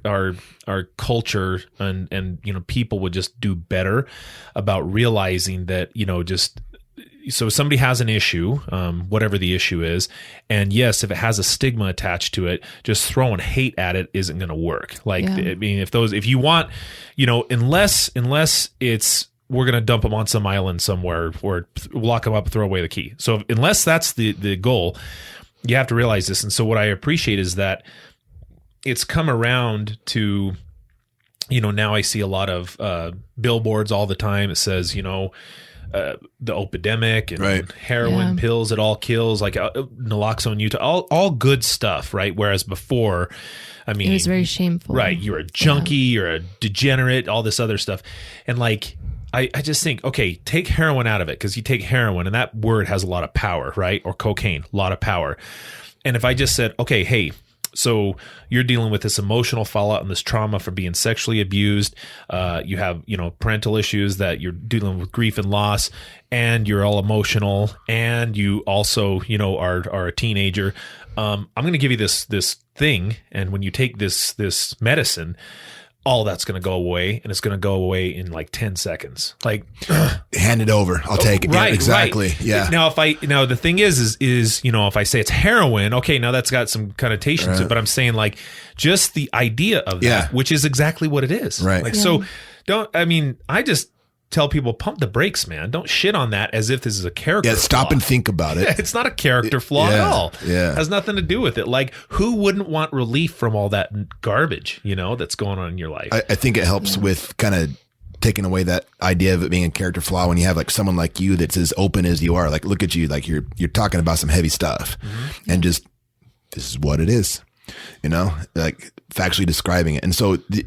culture and you know, people would just do better about realizing that, you know, just so somebody has an issue, whatever the issue is, and yes, if it has a stigma attached to it, just throwing hate at it isn't going to work. Like, I mean, if you want, you know, unless it's, we're going to dump them on some island somewhere or lock them up and throw away the key. So unless that's the goal, you have to realize this. And so what I appreciate is that it's come around to, you know, now I see a lot of billboards all the time. It says, you know, the epidemic and heroin pills, it all kills, like naloxone, Utah, all good stuff, right? Whereas before, I mean, it was very shameful. Right. You're a junkie, you're a degenerate, all this other stuff. And like, I just think, okay, take heroin out of it, because you take heroin and that word has a lot of power, right? Or cocaine, a lot of power. And if I just said, okay, hey, so you're dealing with this emotional fallout and this trauma from being sexually abused. You have, you know, parental issues, that you're dealing with grief and loss, and you're all emotional, and you also, you know, are a teenager. I'm going to give you this thing, and when you take this medicine, all that's going to go away, and it's going to go away in like 10 seconds. Like, hand it over. I'll take it. Right, yeah, exactly. Right. Yeah. Now the thing is, you know, if I say it's heroin, okay, now that's got some connotations to it, but I'm saying like just the idea of that, which is exactly what it is. Right. Like, so I just tell people, pump the brakes, man. Don't shit on that as if this is a character flaw. Stop and think about it. It's not a character flaw at all. Yeah. It has nothing to do with it. Like, who wouldn't want relief from all that garbage, you know, that's going on in your life? I think it helps with kind of taking away that idea of it being a character flaw when you have like someone like you that's as open as you are. Like, look at you, like you're talking about some heavy stuff, and just, this is what it is, you know, like factually describing it. And so do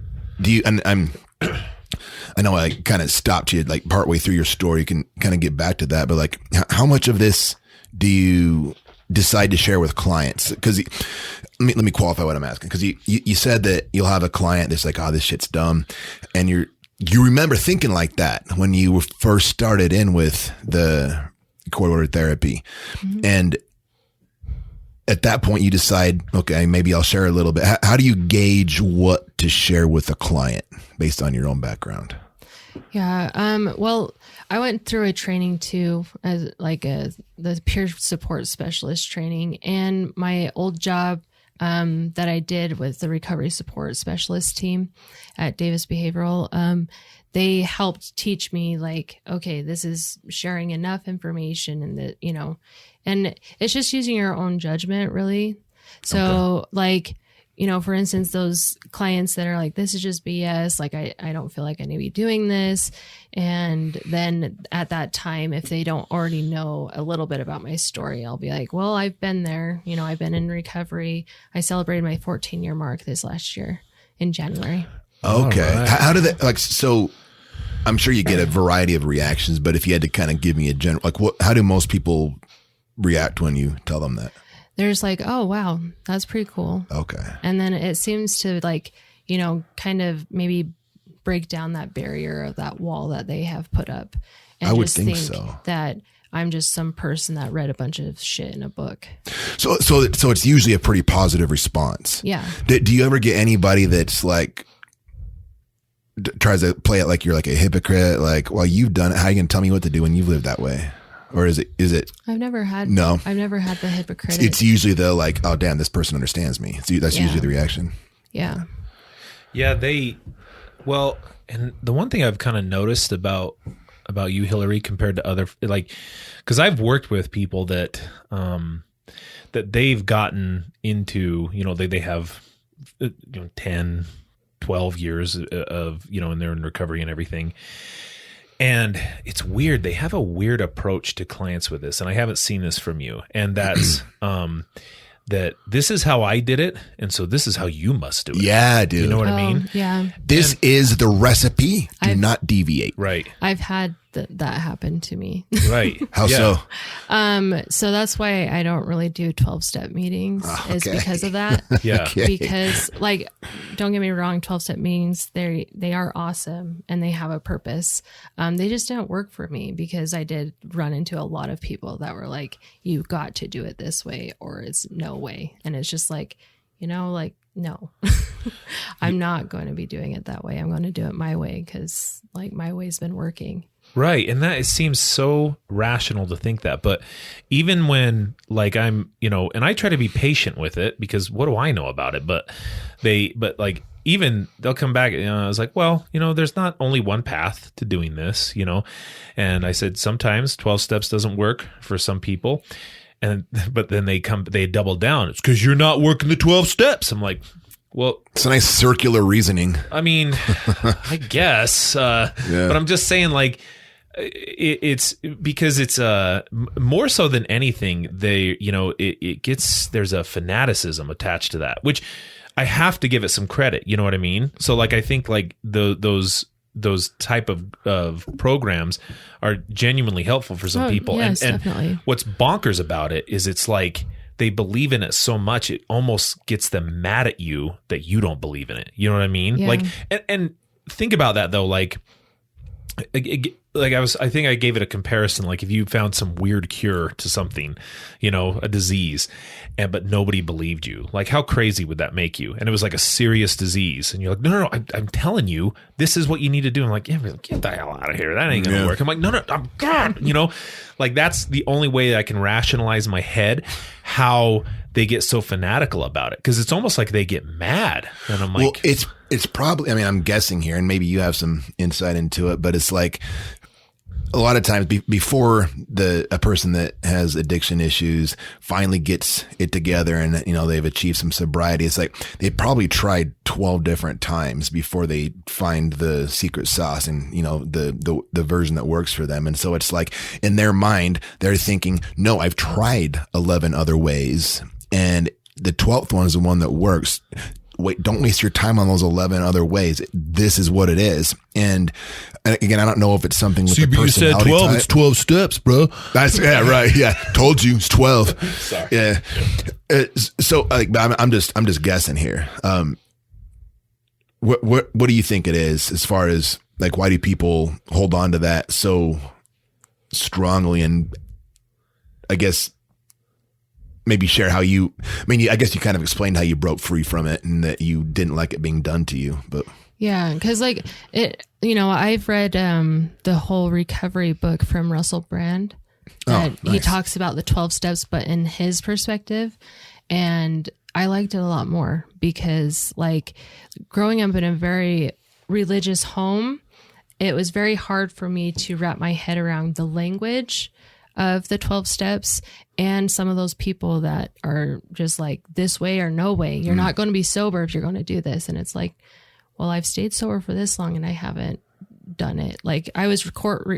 you, and I know I kind of stopped you like partway through your story. You can kind of get back to that, but like, how much of this do you decide to share with clients? Because let me qualify what I'm asking. Because you said that you'll have a client that's like, oh, this shit's dumb, and you remember thinking like that when you were first started in with the court order therapy, and at that point you decide, okay, maybe I'll share a little bit. How do you gauge what to share with a client based on your own background? Yeah. Well, I went through a training too, as like the peer support specialist training, and my old job that I did with the recovery support specialist team at Davis Behavioral. They helped teach me like, okay, this is sharing enough information, and that, you know, and it's just using your own judgment, really. So like, for instance, those clients that are like, this is just BS. Like, I don't feel like I need to be doing this. And then at that time, if they don't already know a little bit about my story, I'll be like, well, I've been there. I've been in recovery. I celebrated my 14-year mark this last year in January. Okay. Right. How do that, so I'm sure you get a variety of reactions, but if you had to kind of give me a general, how do most people react when you tell them that? There's like, oh, wow, that's pretty cool. Okay. And then it seems to kind of maybe break down that barrier of that wall that they have put up. And I would just think so. That I'm just some person that read a bunch of shit in a book. So it's usually a pretty positive response. Yeah. Do you ever get anybody that's like, tries to play it like you're like a hypocrite? Like, well, you've done it. How are you going to tell me what to do when you've lived that way? Or is it? I've never had the hypocrite. It's usually the like, oh damn, this person understands me. So that's usually the reaction. Yeah. Yeah. And the one thing I've kind of noticed about you, Hilary, compared to other, like, cause I've worked with people that they've gotten into, they have 10, 12 years of, and they're in recovery and everything. And it's weird. They have a weird approach to clients with this. And I haven't seen this from you. And that's that this is how I did it. And so this is how you must do it. Yeah, dude. You know what I mean? Yeah. This is the recipe. Do not deviate. Right. I've had that happen to me. Right. How so? So that's why I don't really do 12-step meetings is because of that. Yeah. Okay. Because don't get me wrong, 12-step meetings, they are awesome and they have a purpose. They just don't work for me because I did run into a lot of people that were like, you've got to do it this way or it's no way. And it's just like, no, I'm not going to be doing it that way. I'm going to do it my way because my way's been working. Right. And that, it seems so rational to think that. But even when I'm, and I try to be patient with it because what do I know about it? But even they'll come back, I was like, well, there's not only one path to doing this, and I said, sometimes 12 steps doesn't work for some people. But then they double down. It's because you're not working the 12 steps. I'm like, well, it's a nice circular reasoning. I mean, I guess, but I'm just saying it's because it's more so than anything, it gets, there's a fanaticism attached to that, which I have to give it some credit. You know what I mean? So I think those type of programs are genuinely helpful for some people. Yes, and definitely. What's bonkers about it is it's like they believe in it so much, it almost gets them mad at you that you don't believe in it. You know what I mean? Yeah. And think about that though. I think I gave it a comparison. Like if you found some weird cure to something, a disease, but nobody believed you, how crazy would that make you? And it was like a serious disease. And you're like, no, I'm telling you, this is what you need to do. I'm like, yeah, get the hell out of here. That ain't going to work. I'm like, no, I'm God. That's the only way that I can rationalize in my head how they get so fanatical about it. Cause it's almost like they get mad. And I'm like, well, it's probably, I'm guessing here and maybe you have some insight into it, but it's like, a lot of times before a person that has addiction issues finally gets it together and, they've achieved some sobriety, it's like they probably tried 12 different times before they find the secret sauce and, the version that works for them. And so it's like in their mind, they're thinking, no, I've tried 11 other ways and the 12th one is the one that works. Wait, don't waste your time on those 11 other ways. This is what it is. And again, I don't know if it's something with the personality. You said 12, it's 12 steps, bro. That's right. Yeah. Told you it's 12. sorry. Yeah. So I'm just guessing here. What do you think it is as far as why do people hold on to that so strongly? And I guess maybe share how I guess you kind of explained how you broke free from it and that you didn't like it being done to you, but yeah, because I've read the whole recovery book from Russell Brand that he talks about the 12 steps, but in his perspective. And I liked it a lot more because growing up in a very religious home, it was very hard for me to wrap my head around the language of the 12 steps, and some of those people that are just like this way or no way. You're not going to be sober if you're going to do this. And it's like, well, I've stayed sober for this long and I haven't done it. Like I was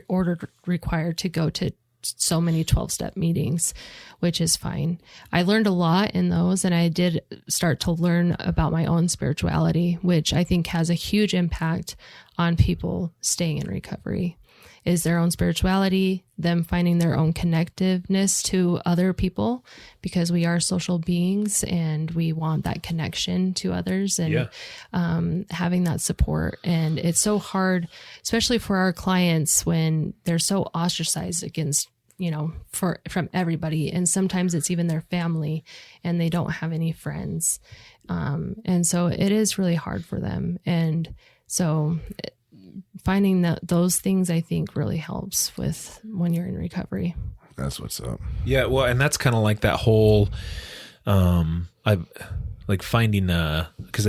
ordered required to go to so many 12-step meetings, which is fine. I learned a lot in those, and I did start to learn about my own spirituality, which I think has a huge impact on people staying in recovery. Is their own spirituality, them finding their own connectiveness to other people, because we are social beings and we want that connection to others, and having that support. And it's so hard, especially for our clients, when they're so ostracized against, from everybody. And sometimes it's even their family and they don't have any friends. And so it is really hard for them. And so finding those things, I think, really helps with when you're in recovery. That's what's up. Yeah. Well, and that's kind of like that whole, I like finding, cause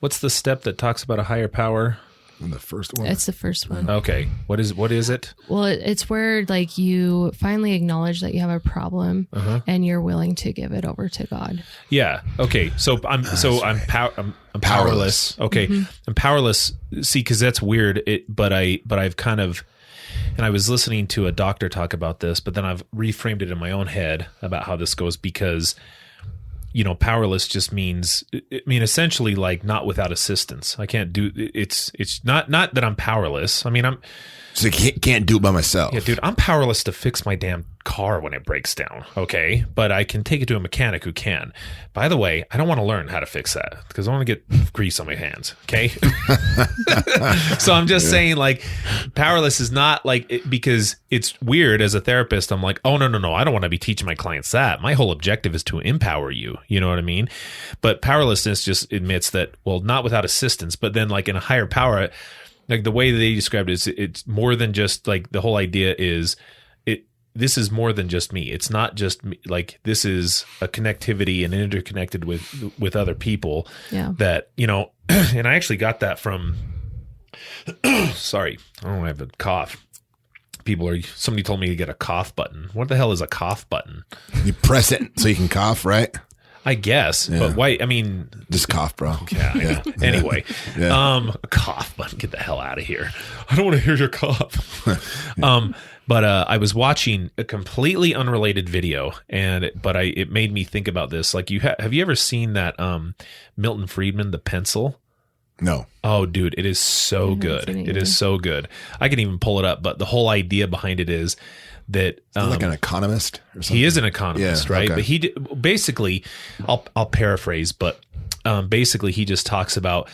what's the step that talks about a higher power? And the first one? It's the first one. Okay. What is it? Well, it's where like you finally acknowledge that you have a problem and you're willing to give it over to God. Yeah. Okay. So I'm powerless. Okay. I'm powerless. See, cause that's weird. But I've kind of, and I was listening to a doctor talk about this, but then I've reframed it in my own head about how this goes, because powerless just means, essentially like not without assistance. I can't do it's not that I'm powerless. So I can't do it by myself. Yeah, dude, I'm powerless to fix my damn car when it breaks down. Okay. But I can take it to a mechanic who can. By the way, I don't want to learn how to fix that because I want to get grease on my hands. Okay. So I'm just saying, like, powerless is not like because it's weird as a therapist. I'm like, oh, no. I don't want to be teaching my clients that. My whole objective is to empower you. You know what I mean? But powerlessness just admits that, well, not without assistance, but then like in a higher power, like the way they described it is it's more than just like the whole idea is this is more than just me. It's not just me. Like this is a connectivity and interconnected with other people that, and I actually got that from, sorry, I don't have a cough. Somebody told me to get a cough button. What the hell is a cough button? You press it so you can cough, right? I guess, but why? Just cough, bro. Yeah. Anyway, a cough button. Get the hell out of here. I don't want to hear your cough. But I was watching a completely unrelated video, but it made me think about this. Like, have you ever seen that Milton Friedman, The Pencil? No. Oh, dude, it is so good. It is so good. I can even pull it up, but the whole idea behind it is that like an economist or something. He is an economist, right? Okay. But he basically, I'll paraphrase, but basically he just talks about,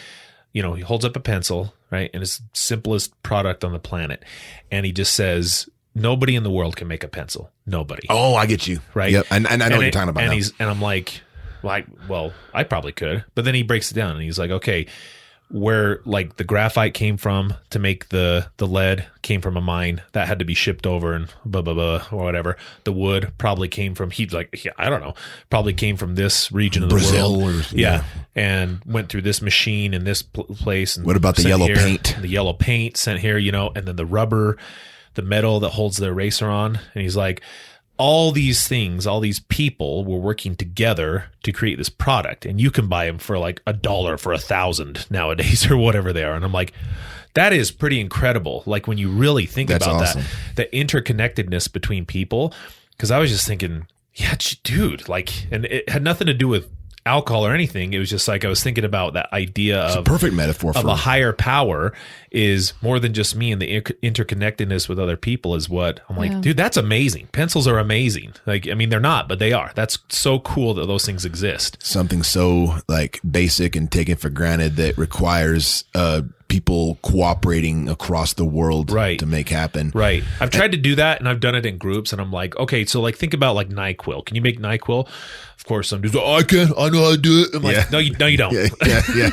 he holds up a pencil, right? And it's the simplest product on the planet. And he just says, nobody in the world can make a pencil. Nobody. Oh, I get you. Right. Yep. And I know what you're talking about. And I'm like, I probably could. But then he breaks it down and he's like, okay, where like the graphite came from to make the lead came from a mine that had to be shipped over and blah, blah, blah, or whatever. The wood probably came from, I don't know, probably came from this region of the Brazil world. And went through this machine in this place. And what about the yellow paint? The yellow paint sent here, and then the rubber, the metal that holds the eraser on. And he's like, all these things, all these people were working together to create this product, and you can buy them for like $1 for 1,000 nowadays or whatever they are. And I'm like, that is pretty incredible. Like when you really think about awesome. That, the interconnectedness between people. Cause I was just thinking, yeah, dude, like, and it had nothing to do with alcohol or anything. It was just like I was thinking about that idea it's a perfect metaphor of a higher power is more than just me, and the interconnectedness with other people is what I'm like, dude, that's amazing. Pencils are amazing. Like, they're not, but they are. That's so cool that those things exist. Something so like basic and taken for granted that requires people cooperating across the world to make happen. Right. I've tried to do that, and I've done it in groups, and I'm like, okay, so like think about like NyQuil. Can you make NyQuil? Of course, some dudes, I can. I know how to do it. I'm like, no, you don't. Yeah.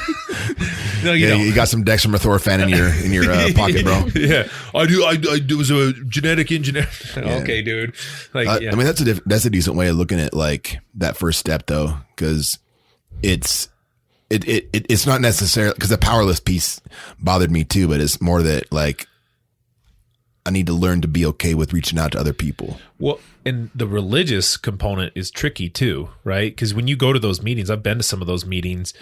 No, you don't. You got some dextromethorphan in your pocket, bro. Yeah, I do. I was a genetic engineer. Okay, dude. Like, that's a decent way of looking at like that first step, though, because it's not necessarily because the powerless piece bothered me too, but it's more that like I need to learn to be okay with reaching out to other people. Well, and the religious component is tricky too, right? Because when you go to those meetings, I've been to some of those meetings.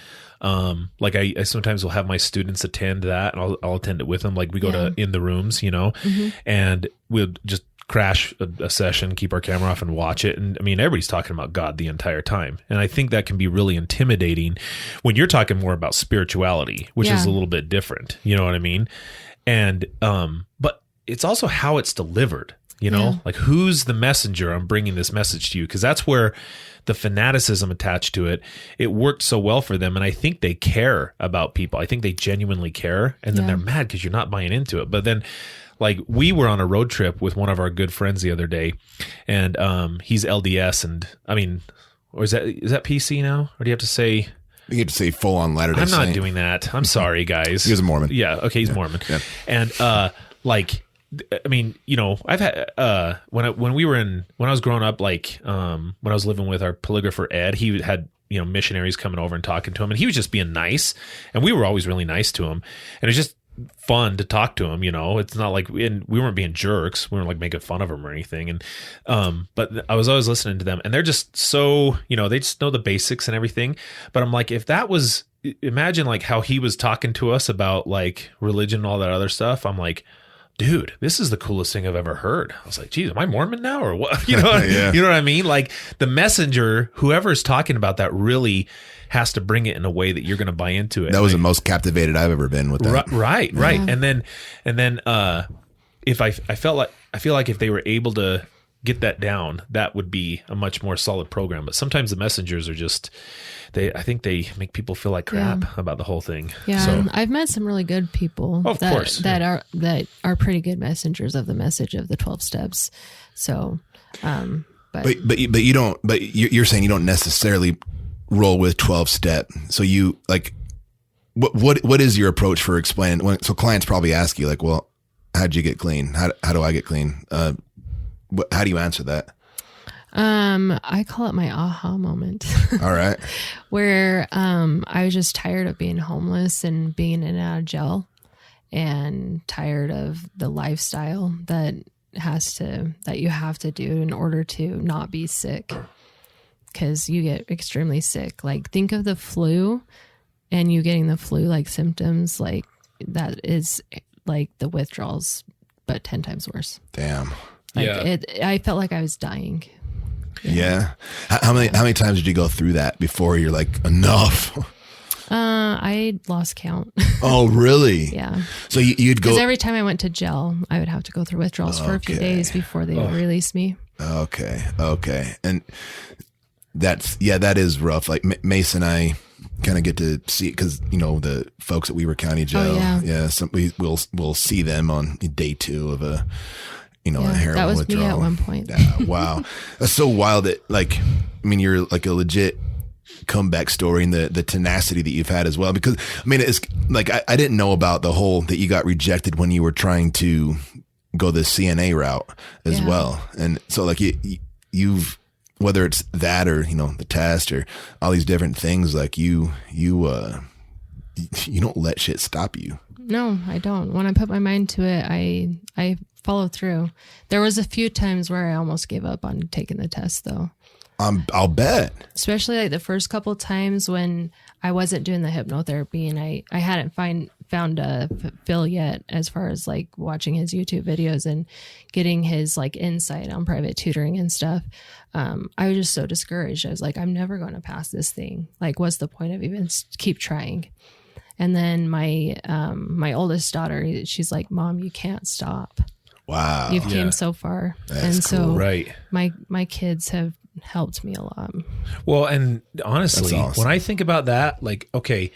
Like I sometimes will have my students attend that, and I'll attend it with them. Like we go to in the rooms, and we'll just crash a session, keep our camera off and watch it. And I mean, everybody's talking about God the entire time. And I think that can be really intimidating when you're talking more about spirituality, which is a little bit different. You know what I mean? And, but it's also how it's delivered, like who's the messenger? I'm bringing this message to you. Cause that's where the fanaticism attached to it, it worked so well for them. And I think they care about people. I think they genuinely care. And then they're mad because you're not buying into it. But then, like, we were on a road trip with one of our good friends the other day, and he's LDS, and I mean, or is that PC now, or do you have to say? You get to say full on Latter-day Saint. I'm not doing that. I'm sorry, guys. He was a Mormon. Yeah. Okay. He's Mormon. Yeah. And like, I mean, I've had when I was growing up, like when I was living with our polygrapher Ed, he had missionaries coming over and talking to him, and he was just being nice, and we were always really nice to him, and it's just fun to talk to him. It's not like we weren't being jerks. We weren't like making fun of him or anything. And but I was always listening to them, and they're just so they just know the basics and everything. But I'm like, if that was, imagine like how he was talking to us about like religion and all that other stuff. I'm like, dude, this is the coolest thing I've ever heard. I was like, geez, am I Mormon now or what? You know what I mean? Like the messenger, whoever's talking about that, really has to bring it in a way that you're going to buy into it. That was the most captivated I've ever been with that. Right. And then if I feel like if they were able to get that down, that would be a much more solid program. But sometimes the messengers are just, I think they make people feel like crap about the whole thing. Yeah. So, I've met some really good people that are pretty good messengers of the message of the 12 steps. So, but you're saying you don't necessarily roll with 12 step. So you like, what is your approach for explaining? So clients probably ask you like, well, how'd you get clean? How do I get clean? How do you answer that? I call it my aha moment. All right. Where, I was just tired of being homeless and being in and out of jail, and tired of the lifestyle that you have to do in order to not be sick. Because you get extremely sick. Like think of the flu, and you getting the flu like symptoms, like that is like the withdrawals, but 10 times worse. Damn. Like I felt like I was dying. Yeah. How many times did you go through that before you're like, enough? I lost count. Oh, really? Yeah. So you'd go, because every time I went to jail, I would have to go through withdrawals for a few days before they would release me. Okay. And that is rough. Like Mace and I kind of get to see it because the folks at Weaver County Jail. Oh, yeah. We'll see them on day 2 of a a heroin that was withdrawal. Me at one point. Wow, that's so wild. That you're like a legit comeback story, and the tenacity that you've had as well. Because it's like I didn't know about the whole that you got rejected when you were trying to go the CNA route as well, and so like you've. Whether it's that or, the test or all these different things, like you don't let shit stop you. No, I don't. When I put my mind to it, I follow through. There was a few times where I almost gave up on taking the test though. I'll bet. Especially like the first couple times when I wasn't doing the hypnotherapy, and I hadn't found Phil yet, as far as like watching his YouTube videos and getting his like insight on private tutoring and stuff. I was just so discouraged. I was like, I'm never going to pass this thing. Like, what's the point of even keep trying? And then my oldest daughter, she's like, Mom, you can't stop. Wow. You've came so far. That's cool. Right. My kids have helped me a lot. Well, and honestly, awesome. When I think about that, like, okay,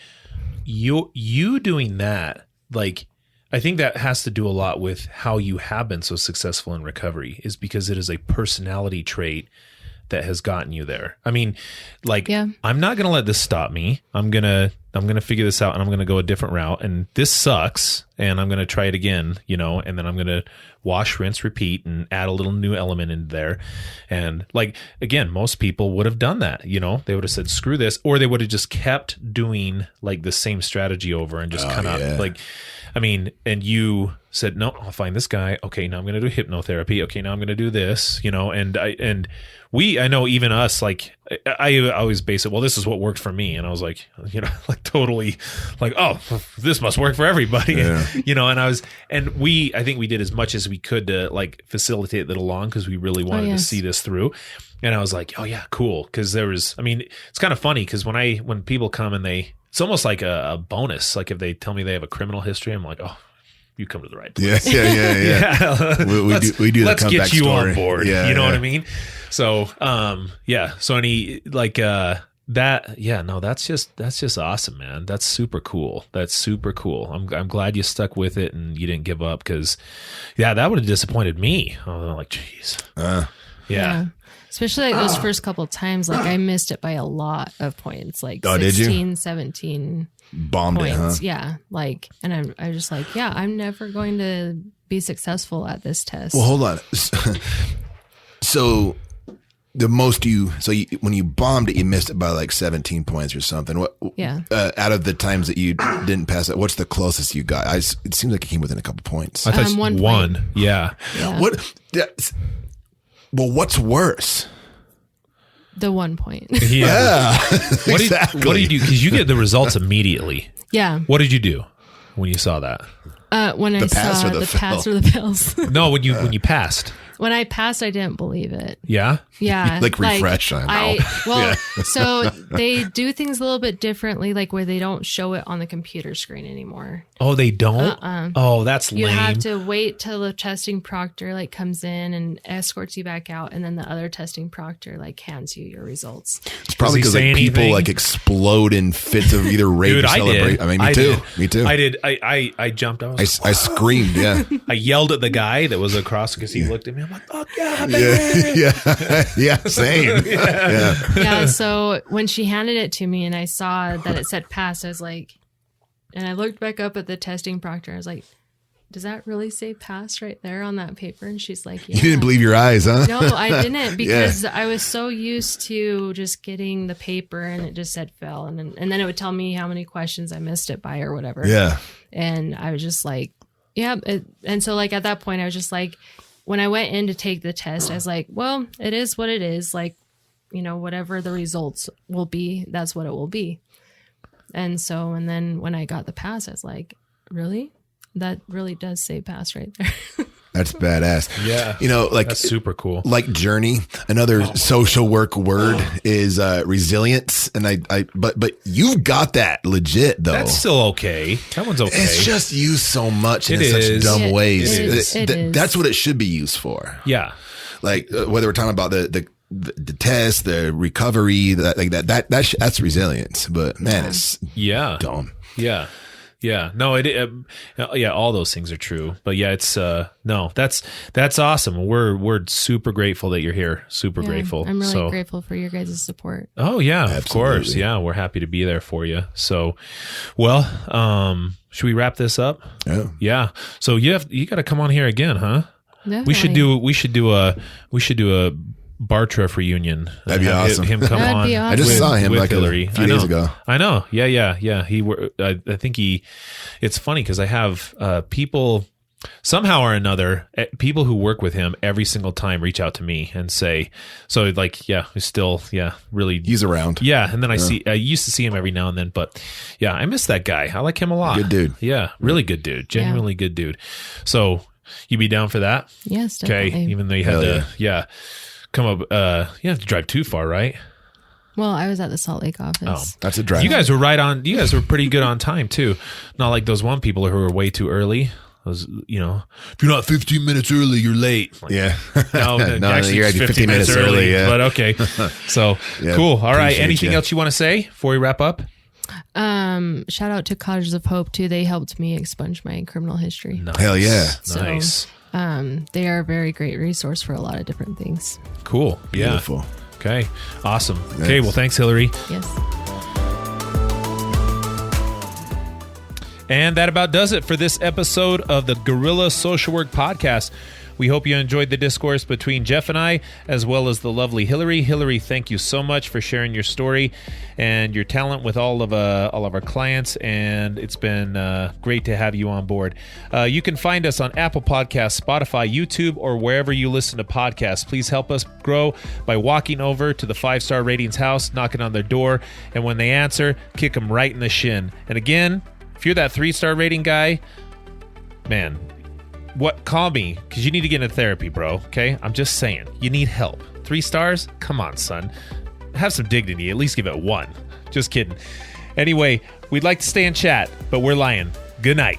you doing that, like, I think that has to do a lot with how you have been so successful in recovery, is because it is a personality trait that has gotten you there. I mean, like, I'm not going to let this stop me. I'm going to I'm going to figure this out and I'm going to go a different route. And this sucks. And I'm going to try it again, you know, and then I'm going to wash, rinse, repeat and add a little new element in there. And like, again, most people would have done that, you know, they would have said, screw this, or they would have just kept doing like the same strategy over and just kind of like, I mean, and you said, no, I'll find this guy. Okay, now I'm going to do hypnotherapy. Okay, now I'm going to do this, you know, and I know even us, like I always base it, well, this is what worked for me. And I was like, you know, like totally like, oh, this must work for everybody, you know, and I think we did as much as we could to like facilitate it along because we really wanted to see this through. And I was like, oh yeah, cool. Cause it's kind of funny because when people come and it's almost like a bonus. Like if they tell me they have a criminal history, I'm like, oh, you come to the right place. Yeah. we do let's the get you story. on board. Yeah, you know what I mean? So, so any like, that, no, that's just awesome, man. That's super cool. I'm glad you stuck with it and you didn't give up because that would have disappointed me. I'm like, geez. Yeah. Especially like those first couple of times, like I missed it by a lot of points, like 17 bombed points. It, huh? Yeah. Like, and I'm just like, I'm never going to be successful at this test. Well, hold on. So the most when you bombed it, you missed it by like 17 points or something. What? Yeah. Out of the times that you didn't pass it, what's the closest you got? It seems like you came within a couple points. I thought one. Yeah. What? Well, what's worse? The 1 point. Yeah. What do you do? Because you get the results immediately. Yeah. What did you do when you saw that? When I saw the pass or the fails. No, when you passed. When I passed, I didn't believe it. Yeah? Yeah. Like refresh. I know. So they do things a little bit differently, like where they don't show it on the computer screen anymore. Oh, they don't? Oh, that's lame. You have to wait till the testing proctor like comes in and escorts you back out, and then the other testing proctor like hands you your results. It's probably because like people like explode in fits of either rage or celebration. I mean, me too. I did. I jumped. I screamed. Yeah. I yelled at the guy that was across because he looked at me. I'm like, fuck yeah, baby. Yeah, same. Yeah. So when she handed it to me and I saw that it said pass, I was like, and I looked back up at the testing proctor. I was like, does that really say pass right there on that paper? And she's like, yeah. You didn't believe your eyes, huh? No, I didn't because I was so used to just getting the paper and it just said fail. And then it would tell me how many questions I missed it by or whatever. Yeah. And I was just like, yeah. And so like at that point, I was just like, when I went in to take the test, I was like, well, it is what it is. Like, you know, whatever the results will be, that's what it will be. And then when I got the pass, I was like, really? That really does say pass right there. That's badass. Yeah. You know, like that's super cool. Like journey. Another social work word is resilience. And but you've got that legit though. That's still okay. That one's okay. It's just used so much in such dumb ways. That's what it should be used for. Yeah. Like whether we're talking about the test, the recovery, that's resilience. But man, it's dumb. Yeah. Yeah, no, all those things are true. But yeah, it's no, that's awesome. We're super grateful that you're here. Super grateful. I'm really grateful for your guys' support. Oh yeah, absolutely. Of course. Yeah, we're happy to be there for you. So, well, should we wrap this up? Yeah. Yeah. So you got to come on here again, huh? Definitely. We should do a bar truck reunion. That'd be awesome. Him come on. Awesome. I just saw him like Hilary. a few days ago. I know. Yeah. I think it's funny because I have people somehow or another, people who work with him every single time reach out to me and say, so like, he's still, really. He's around. Yeah. And then I used to see him every now and then, but yeah, I miss that guy. I like him a lot. Good dude. Yeah. Really good dude. Genuinely good dude. So you be down for that? Yes, definitely. Okay. Even though you had to, come up, you have to drive too far, right? Well, I was at the Salt Lake office. Oh, that's a drive. You guys were right on. You guys were pretty good on time too. Not like those one people who were way too early. Those, if you're not 15 minutes early, you're late. Like, No, actually, you're 15 minutes early. Yeah. But okay. So cool. All right. Anything else you want to say before we wrap up? Shout out to Cottages of Hope too. They helped me expunge my criminal history. Nice. Hell yeah. Nice. They are a very great resource for a lot of different things. Cool. Yeah. Beautiful. Okay. Awesome. Nice. Okay. Well, thanks, Hilary. Yes. And that about does it for this episode of the Guerrilla Social Work Podcast. We hope you enjoyed the discourse between Jeff and I, as well as the lovely Hilary. Hilary, thank you so much for sharing your story and your talent with all of our clients, and it's been great to have you on board. You can find us on Apple Podcasts, Spotify, YouTube, or wherever you listen to podcasts. Please help us grow by walking over to the 5-star ratings house, knocking on their door, and when they answer, kick them right in the shin. And again, if you're that 3-star rating guy, man, call me, because you need to get into therapy, bro. Okay, I'm just saying, you need help. 3 stars, come on, son, have some dignity. At least give it 1. Just kidding. Anyway, we'd like to stay and chat, but we're lying. Good night.